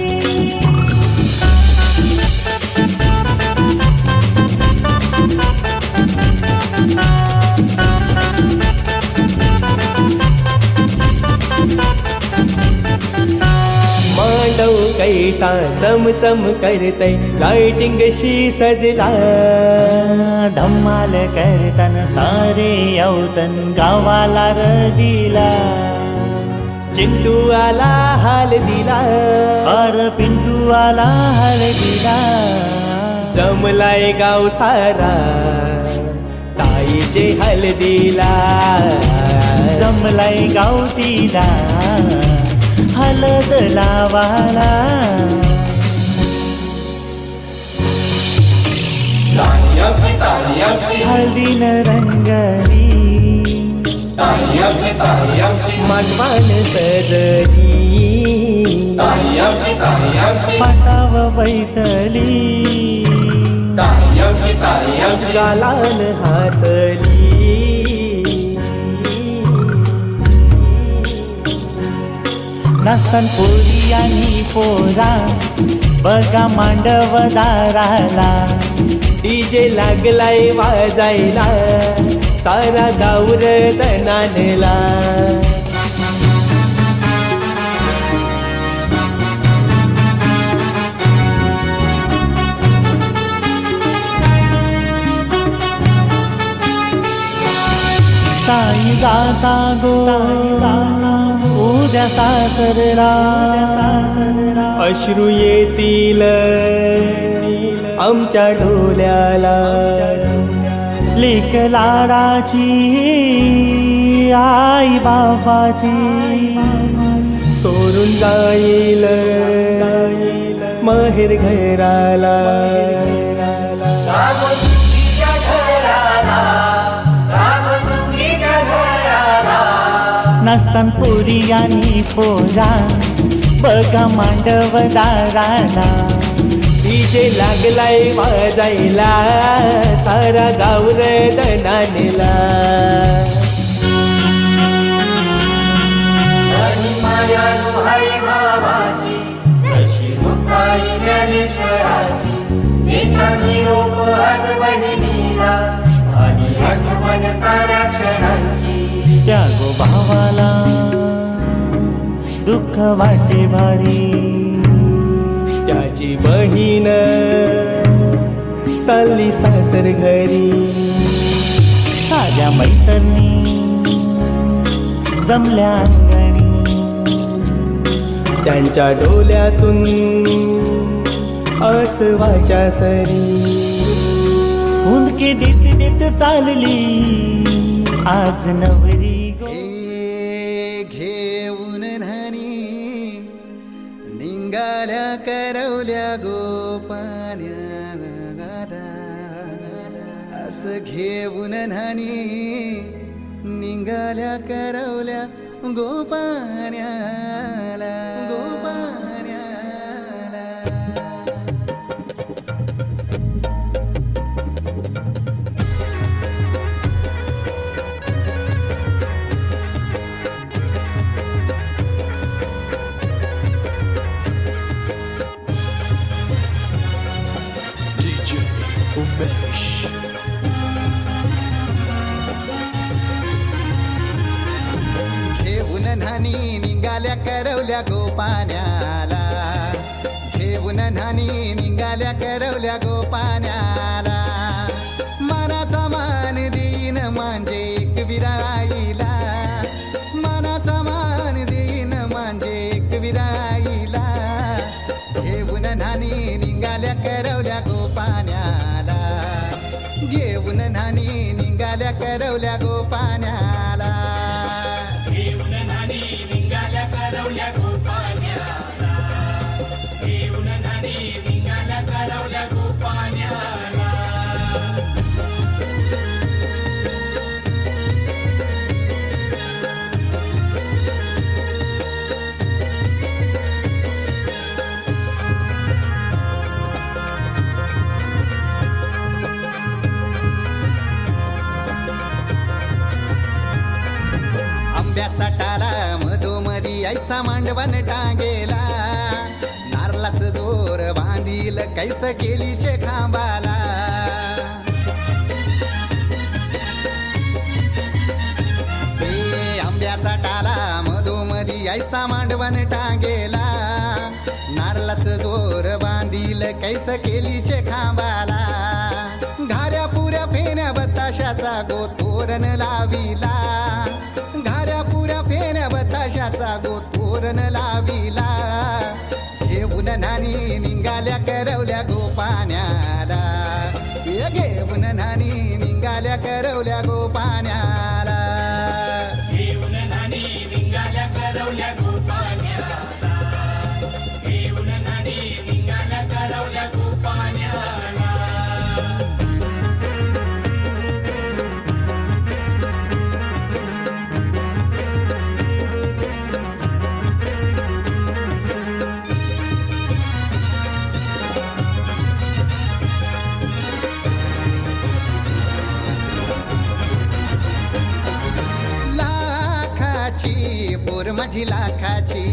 मांडव कैसा चमचम करतय, लाइटिंग शी सजला. धम्माल करतन सारे यवतन गावाला र दिला. चिंटू आला हाल दिला, अर पिंटू आला हाल दिला. जमलाय गाव सारा, ताईचे हळदीला, जमलाय गाव तिला, हळद लावाला. हळदीन रंगली, मानवान सजली. पाटाव बैठली, गालान हसली. नाचतान पोरी आणि पोरा, बघा मांडव दाराला. डीजे लागलाय वाजायला, सारा गावर दणाणला. ताई जाता गो, उद्या सासरला. अश्रू येतील आमच्या डोल्याला. लेक लाडाची आई बाबाची, सोडून जाईल माहेर घराला. नाचतान पोरी आणि पोरा, बघा मांडव दाराला. डीजे लागलाय वाजायला, सारा गावर दणाणला. हरी बाबाची जशी मुक्ताई ज्ञानेश्वराची. निरोप आज बहिणीला, झाली आठवण साऱ्या क्षणांची. त्या गो भावाला दुःख वाटे भारी. त्याची बहीण चालली सासर घरी. साध्या मैत्रिणी जमल्या अंगणी. त्यांच्या डोल्यातून आसवाच्या सरी. हुंदके देत देत चालली आज नवरी गो. घेऊन न्हाणी निघाल्या करवल्या गोपान्या. असं घेऊन न्हाणी निघाल्या करवल्या गोपान्याला. घेऊन न्हाणी निघाल्या करवल्या गोपान्याला. घेऊन न्हाणी निघाल्या करवल्या गोपान्याला. मानाचा मान देईन म्हणजे एक विराईला. मानाचा मान देईन म्हणजे एक विराईला. घेऊन न्हाणी निघाल्या करवल्या गोपान्याला. घेऊन न्हाणी निघाल्या करवल्या गोपान्याला. घेऊन न्हाणी निघाल्या करवल्या गोपान्याला. घेऊन न्हाणी निघाल्या करवल्या गोपान्याला. आंब्याचा टाला मधोमधी ऐसा मांडवण टांगेला. नारळाचं जोर बांधील कैस केलीचे खांबाला. हे आंब्याचा टाला मधोमधी ऐसा मांडवण टांगेला. नारळाचं जोर बांधील कैस केलीचे खांबाला. घाऱ्या पुऱ्या फेण्या बताशाचा गोतोरण लाविला. घाऱ्या पुऱ्या फेण्या बताशाचा गोतोरण लाविला. घेऊन न्हाणी निघाल्या करवल्या गोपान्याला. घेऊन न्हाणी निघाल्या करवल्या गोपान्याला. घेऊन न्हाणी निघाल्या करवल्या गोपान्याला. घेऊन न्हाणी निघाल्या करवल्या गोपान्याला. पोर माझी लाखाची.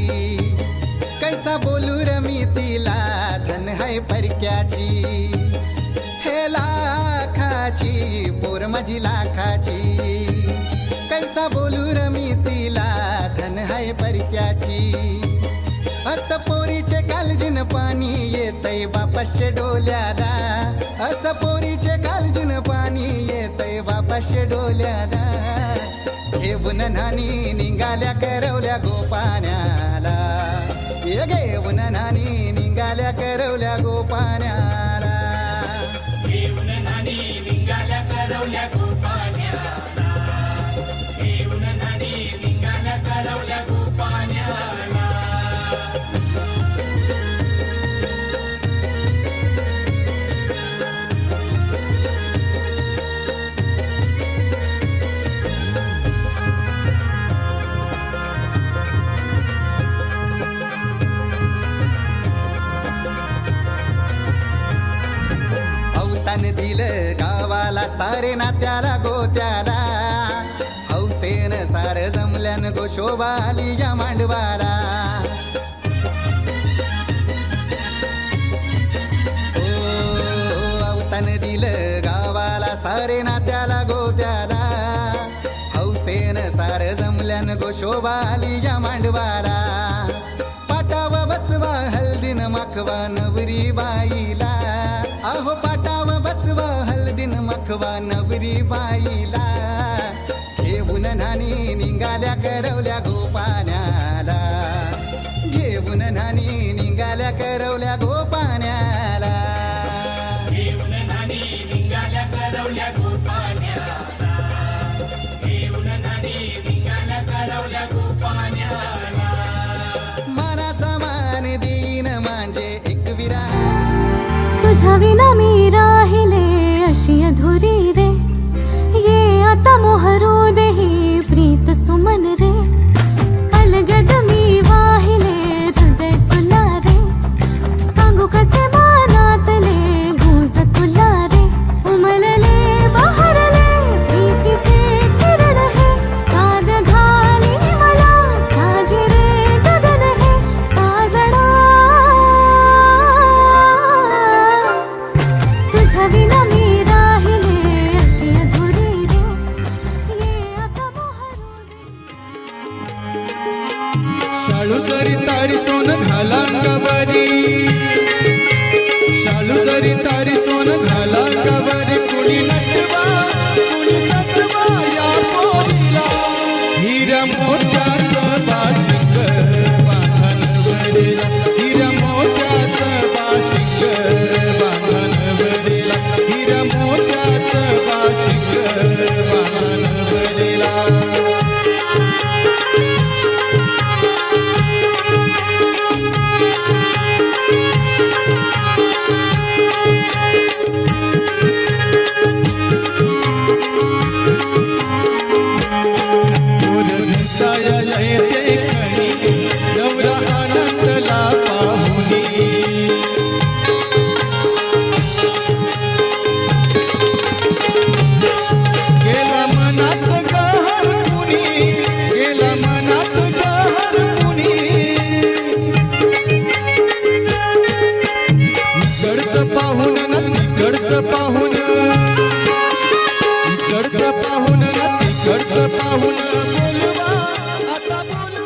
कैसा बोलू र मी तिला धन है परक्याची. हे लाखाची पोर माझी लाखाची. कैसा बोलू र मी तिला धन है परक्याची. असं पोरीचे कालजीन पाणी येतय बापाशे डोल्याला. असं पोरीचे कालजीन पाणी येतय बापाशे डोल्याला. घेऊन न्हाणी निघाल्या करवल्या गोपान्याला. घेऊन न्हाणी निघाल्या करवल्या गोपान्याला. घेऊन न्हाणी निघाल्या करवल्या गोपान्याला. घेऊन न्हाणी निघाल्या करवल्या गोपान्याला. दिलं गावाला सारे नात्याला गोत्याला. हौसेन सार जमल्यान गोशोबा आली या मांडवाला. अवतान दिलं गावाला सारे नात्याला गोत्याला. हौसेन सार शोभा आली या मांडवाला पाटावा बसवा हल्दीन माखवा नवरी बाईला अहो पाटावा बसवा हल्दीन माखवा नवरी बाईला घेऊन नानी निघाल्या करवल्या गोपाण्याला घेऊन नानी निघाल्या करवल्या गोपाण्याला मनाचा मान दीन म्हणजे एक विरा तुझ्या विना मी राहिले अशी अधुरी रे ये आता मोहरू देही प्रीत सुमन रे अलगद मी वाहिले हृदय तुला रे सांगू कसे मनातले गुज तुला रे उमलले बहरले प्रीतीचे किरण हे साद घाली मला साजी रे गगन हे साजणा तुझ्या विना मी राहिले अशी अधुरी रे ये आता मोहरू शाळू जरी तारी सोन घाला कबरी शाळू जरी तारी सोन घाला कबरी कुणी नटवा कुणी सजवा या पोरीला हिऱ्या मोत्याचं बाशिंग बांधणवरीला हिऱ्या मोत्याचं बाशिंग बांधणवरीला हिऱ्या मोत्याचं बाशिंग बांधणवरीला नवरा आनंदला पाहुनी गेला मनात गहर कुणी गेला मनात गहर कुणी इकडचं पाहून ना तिकडचं पाहून इकडचं पाहून ना तिकडचं पाहून बोलवा आता बोल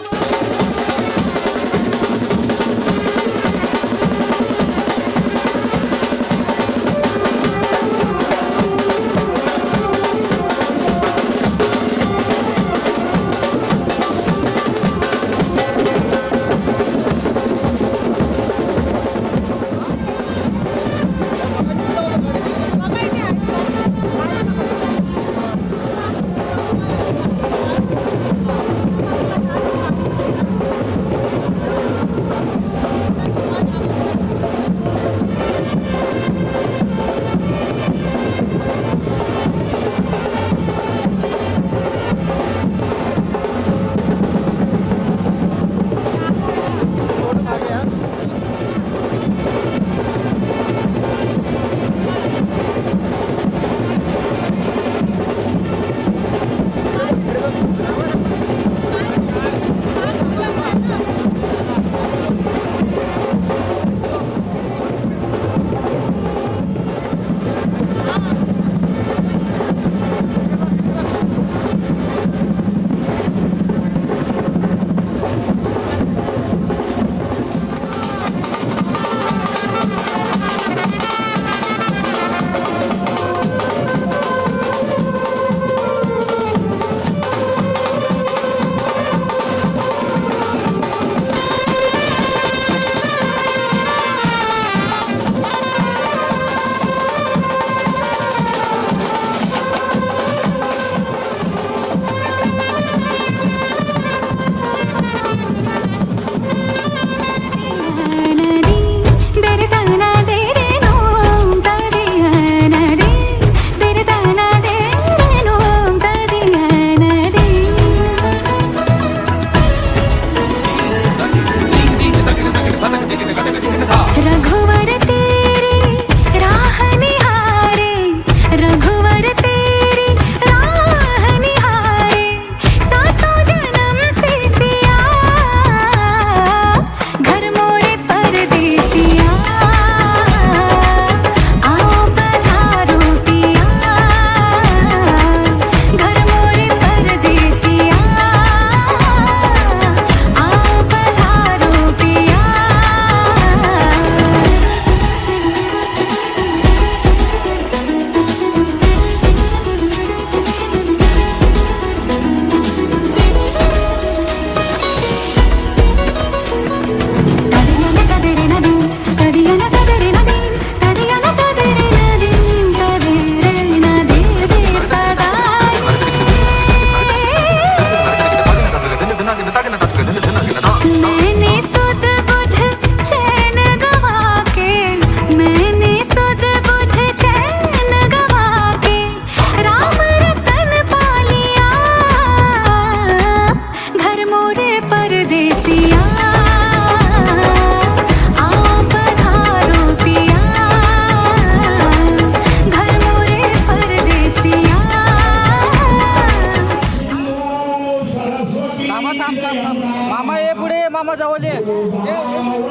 मामा ये पुढे ये, मामा जवळ ये.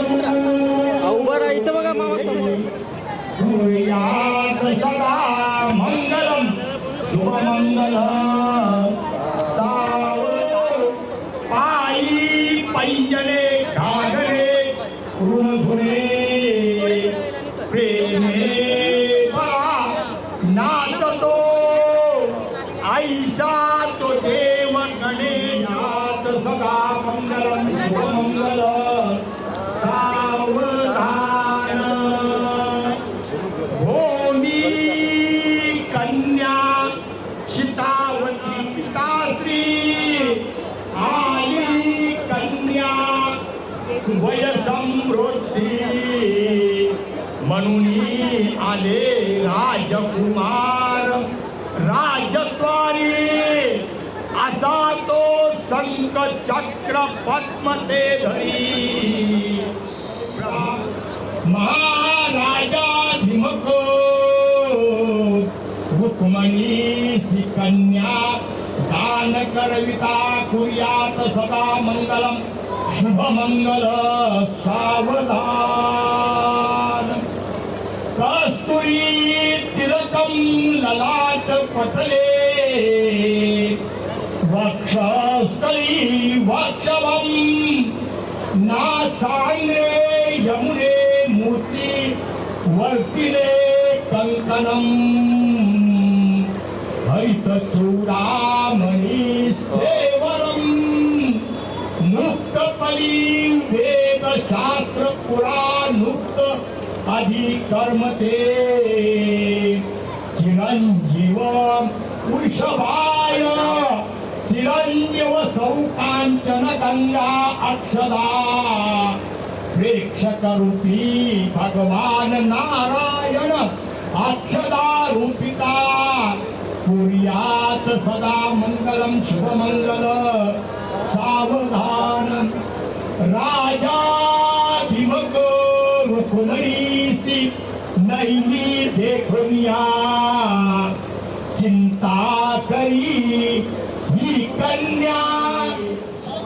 उभं राहा इथं बघा मामा समोर. मंगलम शुभमंगल पायी पैंजने घागरे ऋणधुणे प्रेमे परा नाचतो ऐसा तो देव गणेशात सदा मंगलम शुभमंगल सावधान भूमी कन्या शितावती ताश्री आली कन्या वयसमृद्धी म्हणून आले राजकुमार राजद्वारी असा तो शंख चक्र पद्म ते धरी महाराजा धिमक रुक्मणी कन्या दान करविता कुर्यात सदा मंगलम शुभमंगल सावधान कस्तुरी तिलकम ललाट पटले वक्षस्थली वक्षवम नासांगे यमुने मूर्ती वर्तिले कंकणम हैत चूडामणी सेवरम मुक्तपली वेद शास्त्र पुराणुक्त अधिकर्मते चिरंजीव वृषभाय चिरंजीव सौकांचन गंगा अक्षदा प्रेक्षक रूपी भगवान नारायण अक्षदा रूपिता कुर्यात सदा मंगलम शुभमंगल सावधान राजा भीमक रुक्मिणीसी नैनी देखुनिया चिंता करी ही कन्या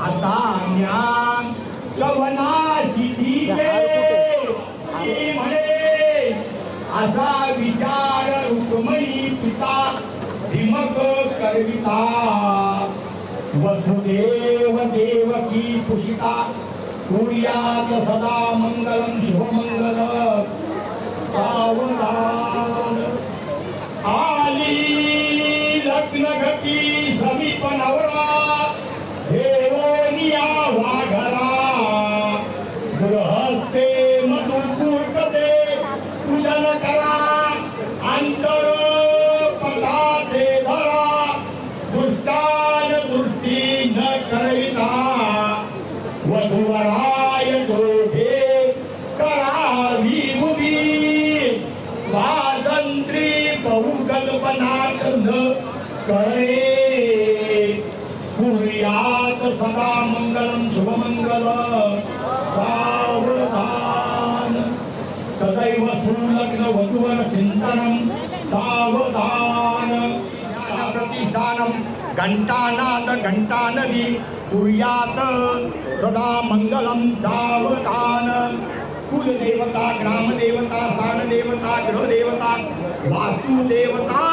आता ज्ञान कवनाची दिले म्हणे असा विचार रुक्मिणी पिता भीमक करविता वसुदेव देवकी पुषिता कुर्यात सदा मंगलम शुभमंगल सावधान आली लग्न घटी समीप नवरा देवोनिया वाघरा गृहस्थे मधुपूर्कते पूजन करा अंतर पदाते धरा दुष्टान दृष्टी न करविता वधुवराय दोघे करावी उभी स्वातंत्री बहुकल्पनात न करे कुर्यात सदा मंगलम शुभमंगल सावधान सदैव सुलग्न वधुवर चिंतनम सावधान प्रतिष्ठानम घंटानाद घंटानदी कुर्यात सदा मंगलम सावधान कुलदेवता ग्रामदेवता स्थानदेवता गृहदेवता वास्तुदेवता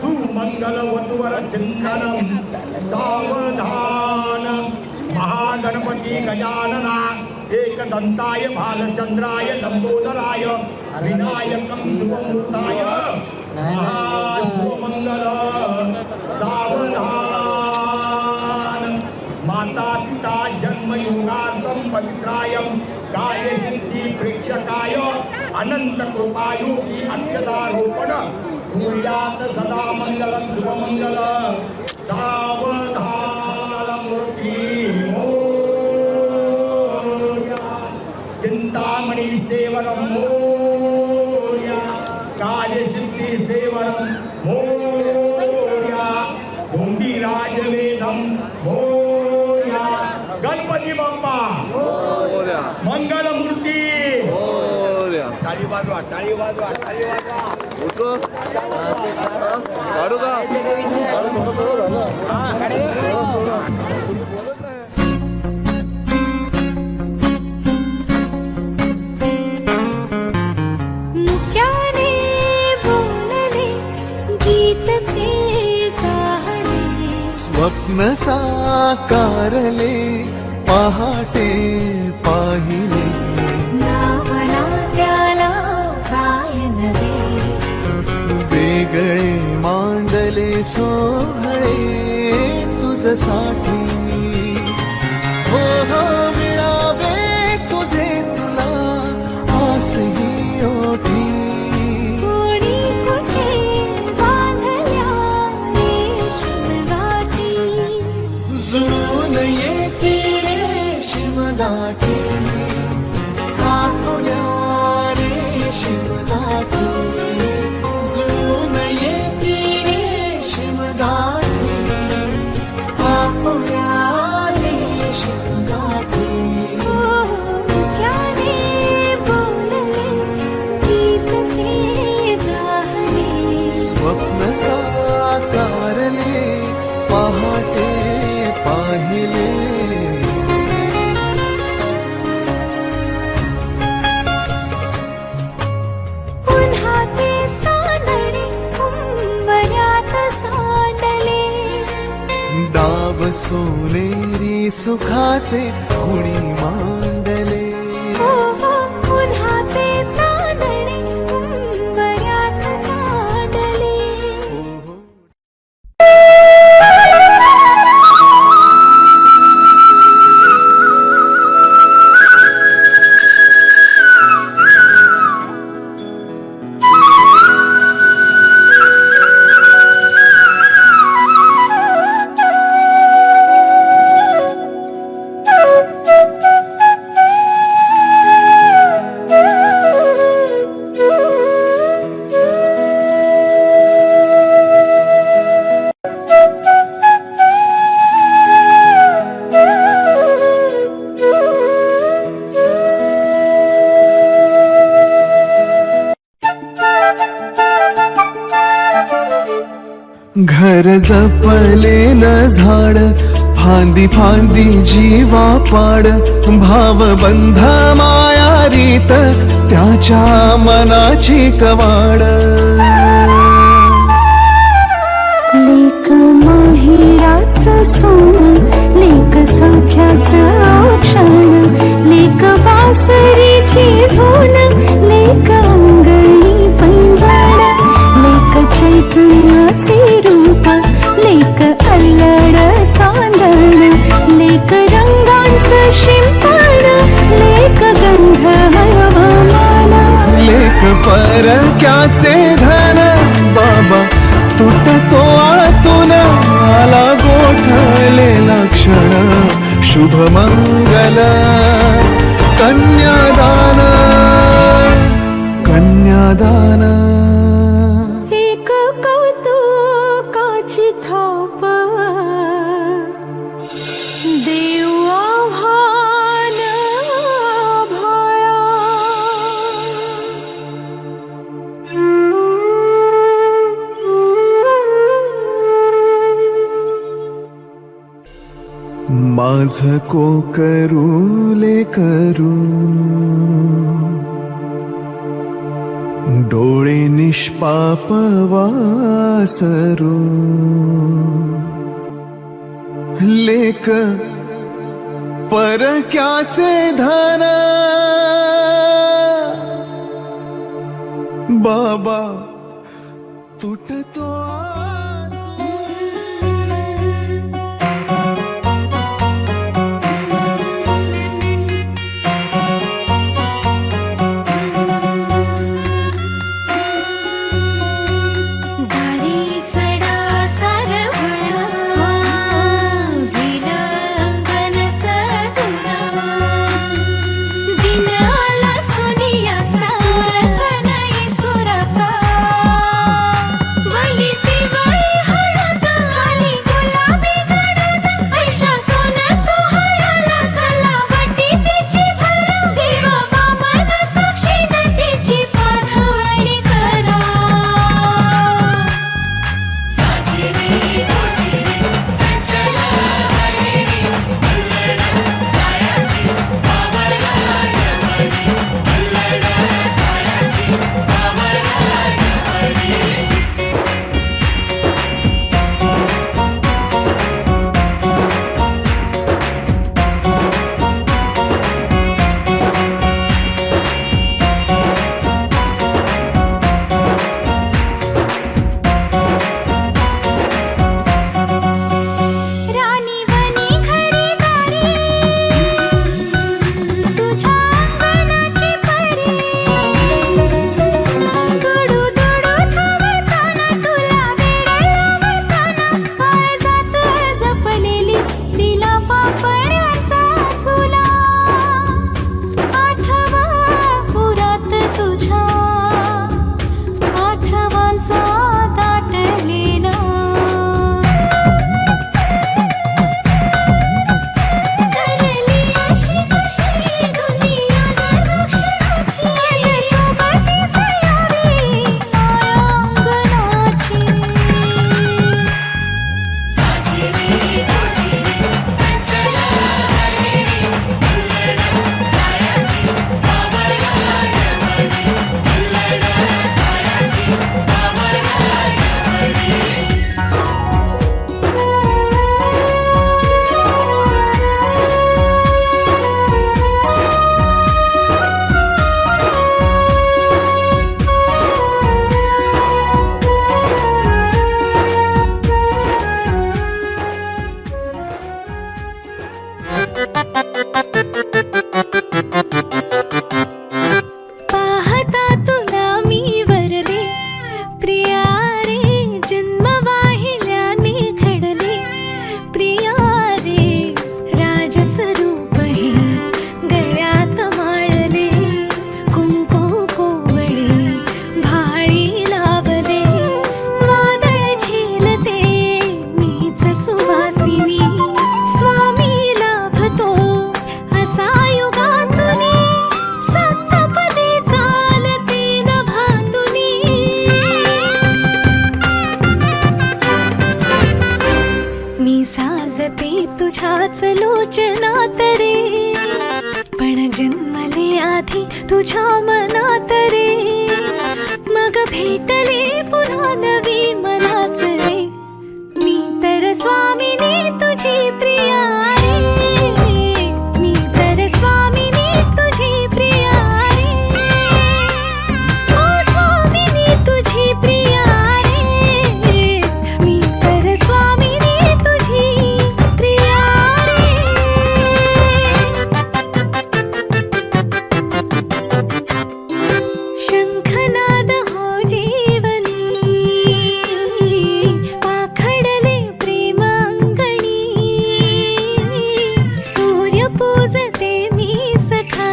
सुमंगल वधुवर चिंतनम सावधान महागणपती गजानना एकदंताय भालचंद्राय लंबोदराय विनायकं शुभमूर्ताय महाशुभमंगल सावधान माता पिता जन्मयुगार्थं पवित्रायं कार्यसिद्धि प्रेक्षकाय अनंत कृपायोगी अक्षदारोपण कुर्यात सदा मंगलम शुभमंगल सावधान मूर्ती मोर्या चिंतामणि सेवनम मोर्या कार्यसिद्धि सेवनम मोर्या धोंडीराज वेदम मोर्या गणपती बाप्पा मंगलमूर्ती टाळी वाजवा टाळी वाजवा टाळी वाजवा मुक्याने बोलले गीत ते जाहले स्वप्न साकारले पहाटे पाहिले नावना त्याला काय नवे वेगळे मांडले सोहळे तुझसाठी हो हो मिळावे तुझे तुला आसही ओठी कोणी कुठे बांधल्या रेशीम गाठी जुळून येते रेशीम गाठी कापुल्या रेशीम गाठी जुळून येते रेशीम गाठी कापुल्या रेशीम गाठी मुक्याने बोलले गीत ते जाहले स्वप्न साकारले पहाटे पाहिले उन्हाचे चांदणे उंबऱ्यात सांडले डाव सोनेरी सुखाचे कुणी मांडले हो हो उन्हाचे चांदणे उंबऱ्यात सांडले घर जपलेलं झाड फांदी फांदी जीवा पाड भावबंध मायारीत त्याच्या मनाची कवाड लेक माहेराचं सोनं लेक सख्याचं औक्षण लेक बासरीची धून लेक अंगणी पैंजण लेक चैतन्याचे रूप लेक अल्लड चांदण लेक रंगांचं शिंपण लेक गंध हवामान लेक परक्याचे धन बाबा तुटतो आतून आला गोठलेला क्षण शुभ मंगल कन्यादान कन्यादान एक कौतुकाची थाप देव आव्हान माझ को करू लेकरू डोळे निष्पाप वासरू लेक परक्याचे धन बाबा तुटतो दारी सडा सारवळा गेला अंगण सजुना दिन आला सोनियाचा सुरस नाही सुराचा वली मी साजते तुझ्याच लोचनात रे, पण जन्मले आधी तुझ्या मनात रे, मग भेटले पुन्हा नवी मनाच रे, मी तर स्वामिनी तुझी प्रिया रे, मी तर स्वामिनी तुझी प्रिया रे, ओ स्वामिनी तुझी प्रिया रे, मी तर स्वामिनी तुझी प्रिया रे. शंखनाद हो जीवनी, पाखडले प्रेम अंगणी, सूर्य पूजते मी सखा,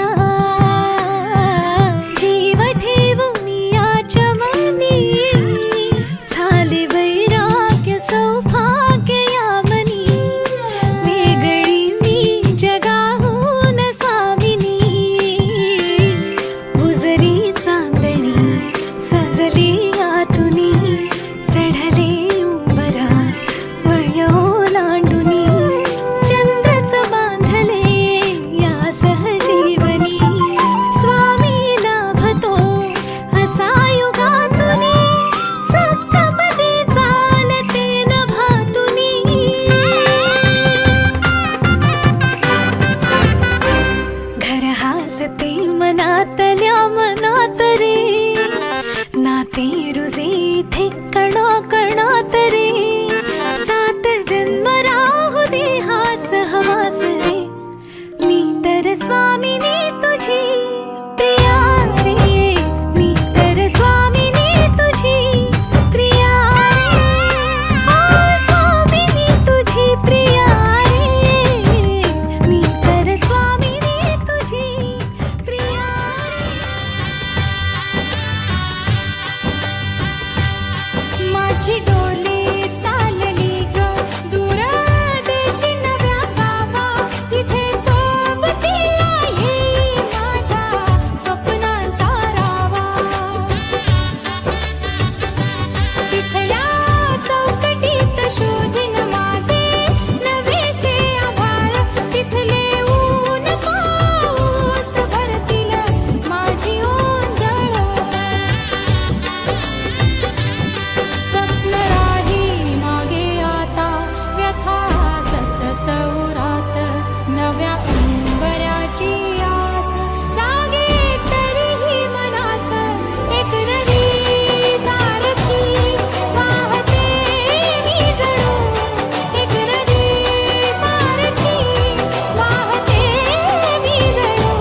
जीव ठेवून याच मनी, झाले वैराग्य सौभाग्य यामनी, वेगळी मी जगाहून स्वामिनी, उजरी चांदणी सजली आतुनी, चढले उंबरा वय ओलांडुनी, चंद्रच बांधले या सहजीवनी, स्वामी लाभतो असा युगातुनी, सप्तपदी चालते नभातुनी. घर हासते मनातल्या मनात रे, नाते रुजे इथे कणा कणात रे, सात जन्म राहू दे हा सहवास रे, मी तर स्वामिनी तुझी प्रिया रे, मी तर स्वामिनी तुझी प्रिया रे, ओ स्वामिनी तुझी प्रिया रे, मी तर स्वामिनी तुझी प्रिया रे. माझी डोली चालली ग दूर देशी नव्या गावा, तिथे सोबतीला येई माझ्या स्वप्नांचा रावा, तिथल्या चौकटीत शोधीन माझे नवेसे आभाळ, तिथले ऊन पाऊस भरतील माझी ओंजळ, स्वप्न राही मागे आता व्यथा सतत उरात, नव्या उंबऱ्याची आस जागे तरीही मनात, एक नदी सारखी वाहते मी जणू, एक नदी सारखी वाहते मी जणू,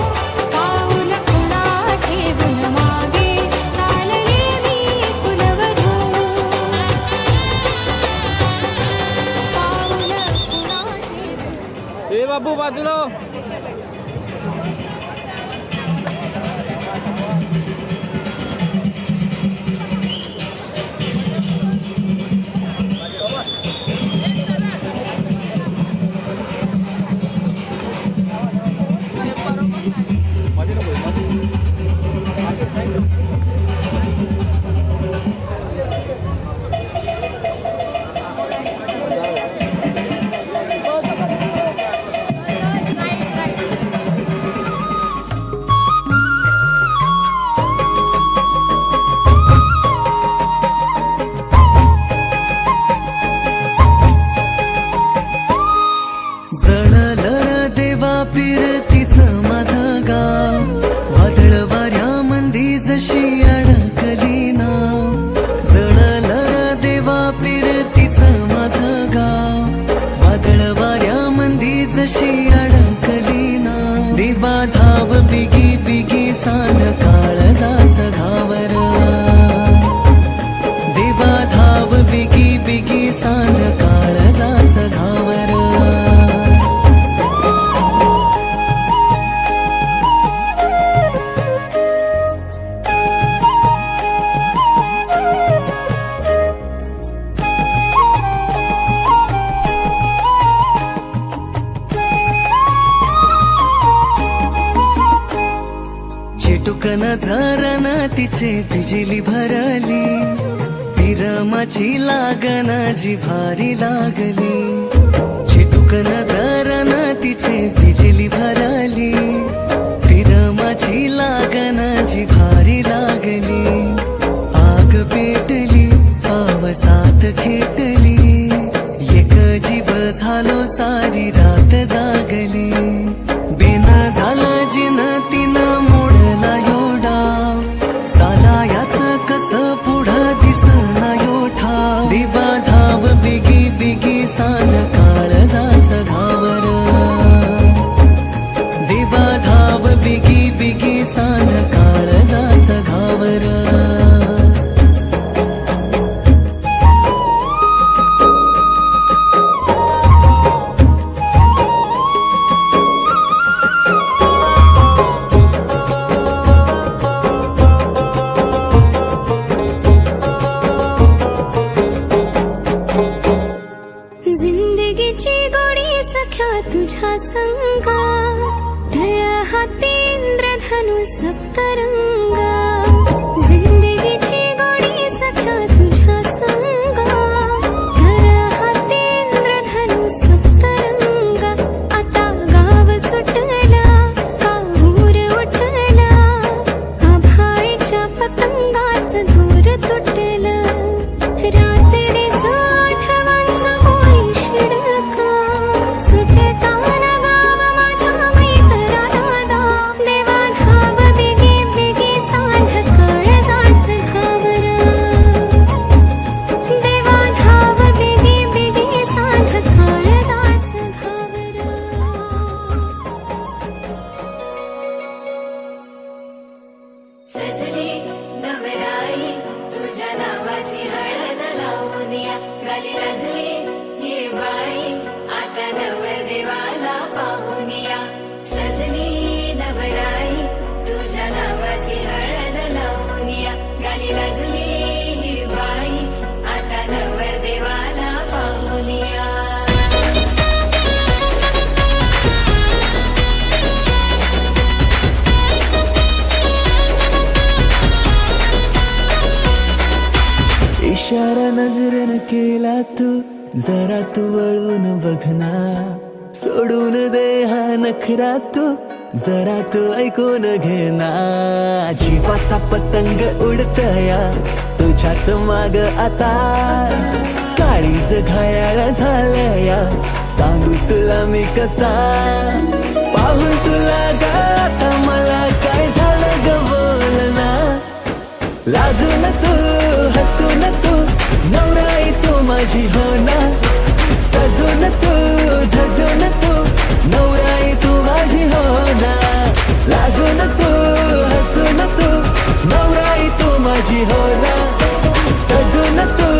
पाऊल खुणा ठेवून मागे चालले मी कुलवधू, पाऊल खुणा ठेवून. ए बाबू बाजूला हो. जळलं र देवा पिरतीचं माझं गाव, वादळ वाऱ्यामंदी जशी अडकली नाव, जळलं र देवा पिरतीचं माझं गाव, वादळ वाऱ्यामंदी जशी अडकली नाव, देवा धाव बिगी बिगी सान काळजाच घावर, देवा धाव बिगी बिगी सान काळजाच घावर, चिटुकन झरन तिचे बिजली भरली, विरमाची लागन जिव्हारी लागली, चिटूक नजरन तिची बिजली भराली प्रेमाची लागन जी भारी लागली आग पेटली पावसात खेटली एक जीव झालो सारी रात जागली बिन झाला जिन तिनं मोडला योडा साला याच कस पुढं दिसना योठा दिवा धाव बिगी बिगी सान काळजाच घावर दिवा धाव बिगी बिगी सान काळजाच घावर जिंदगीची गोडी सख्या तुझ्या संगा ढळ हाती इंद्रधनु सप्तरंगा जिंदगीची गोडी सख्या तुझ्या संगा ढळ हाती इंद्रधनु सप्तरंगा आता गाव सुटला काहूर उठला आभाळीच्या पतंगाच दूर तुटलं रात्री आठवांचा होई शिडका सुटताना गाव माझ्या मैत्राला देवा धाव बिगी बिगी सांध काळजाच घावर देवा धाव बिगी बिगी सांध काळजाच घावर सजली नवराई तुझ्या नावाची हळद लावून या गाली लाजली ही बाई आता नवर देवाला पाहून या सजली नवराई तुझ्या नावाची हळद लावून या गाली लाजली ही बाई आता नवर देवाला पाहून या इशारा नजरेन केला तू जरा तू वळून बघना सोडून दे हा नखरा तू जरा तू ऐकून घेना जीवाचा पतंग उडतया तुझ्याच माग आता काळीज घायाळ झालया सांगू तुला मी कसा पाहून तुला ग आता मला काय झालं ग बोलना लाजून तू हसून तू नवराई तू माझी हो ना सजून तू धजून तू नवराई तू माझी हो ना लाजून तू हसून तू नवराई तू माझी हो ना सजून तू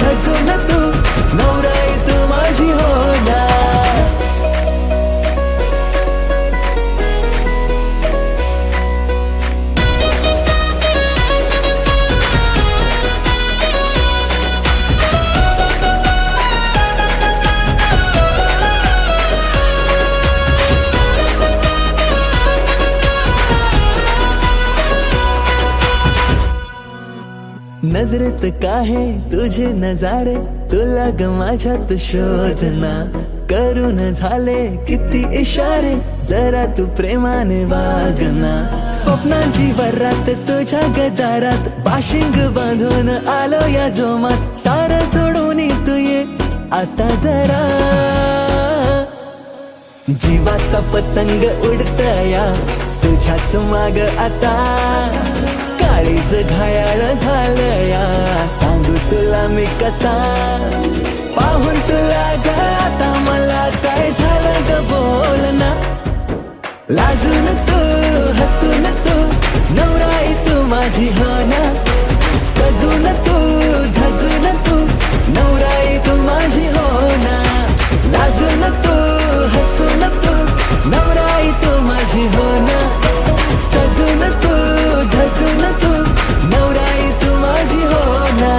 धजून तू नवराई तू माझी हो ना नजरेत काहे तुझे नजारे तुला ग माझ्यात शोधना करून झाले किती इशारे जरा तू प्रेमाने वागना स्वप्नांची वरात तुझ्या गदारात बाशिंग बांधून आलो या जोमात सारं सोडून तू ये आता जरा जीवाचा पतंग उडतया तुझ्याच माग आता काळीज घायाळ झालया सांगू तुला मी कसा पाहून तुला ग आता मला काय झालं ग बोलना लाजून तू हसून तू नवराई तू माझी हो ना सजून तू धजून तू नवराई तू माझी हो ना लाजून तू हसून तू नवराई तू माझी हो ना सजून तू धजून तू नवराई तू माझी हो ना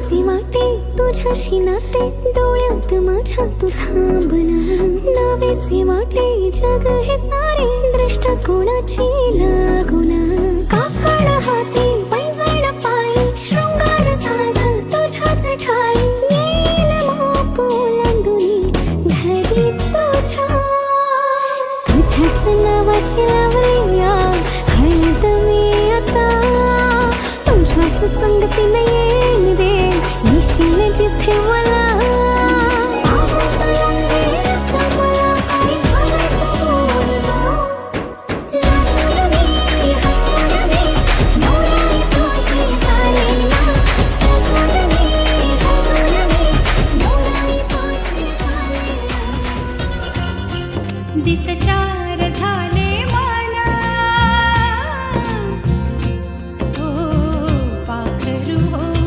नवेसे वाटे तुझ्याशी नाते डोळ्यात माझ्या तू थांबना नवेसे वाटे जग हे सारे दृष्टिकोनाची लागुना काकड हाती पैंजण पायी शृंगार साज तुझ्याच ठाई येईल माप ओलांडुनी घरी तुझ्याच नावाची लावूया हळद मी आता तुझ्याच संगतीने येईन रे निशील जिथे मला दिस चार झाले मना ओ पाखरू हो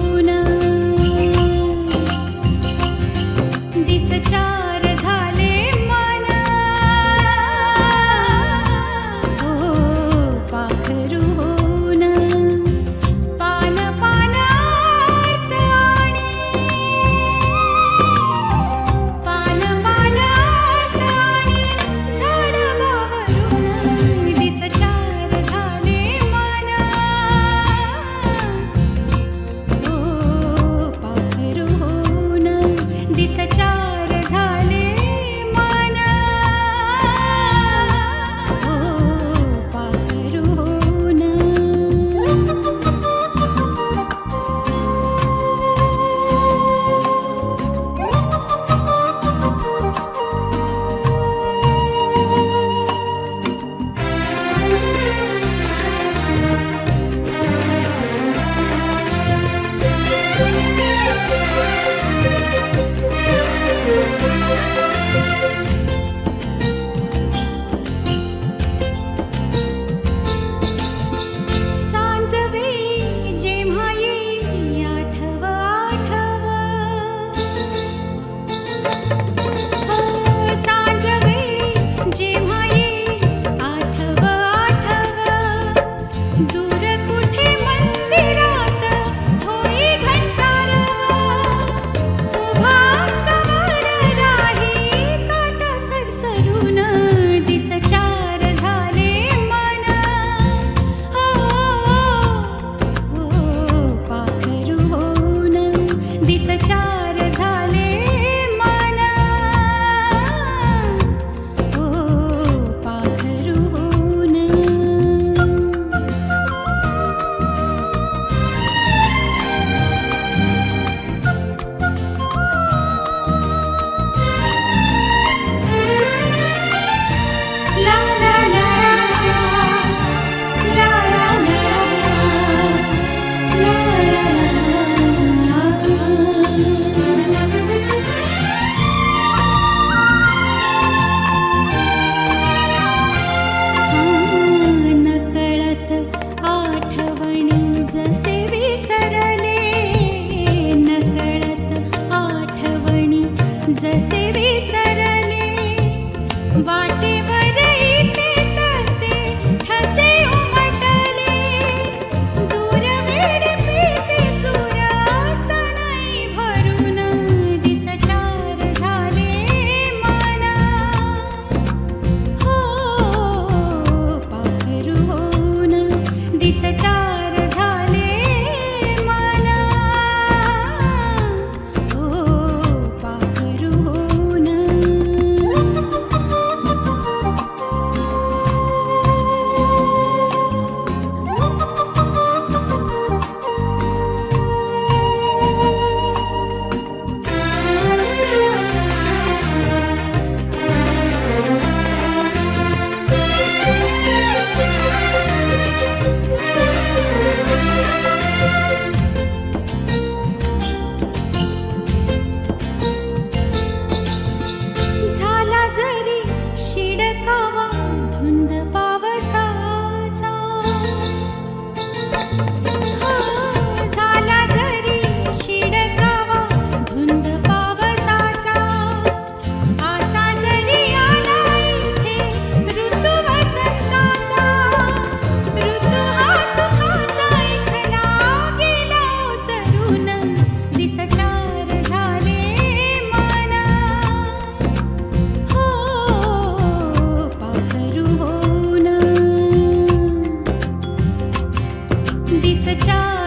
सच्चा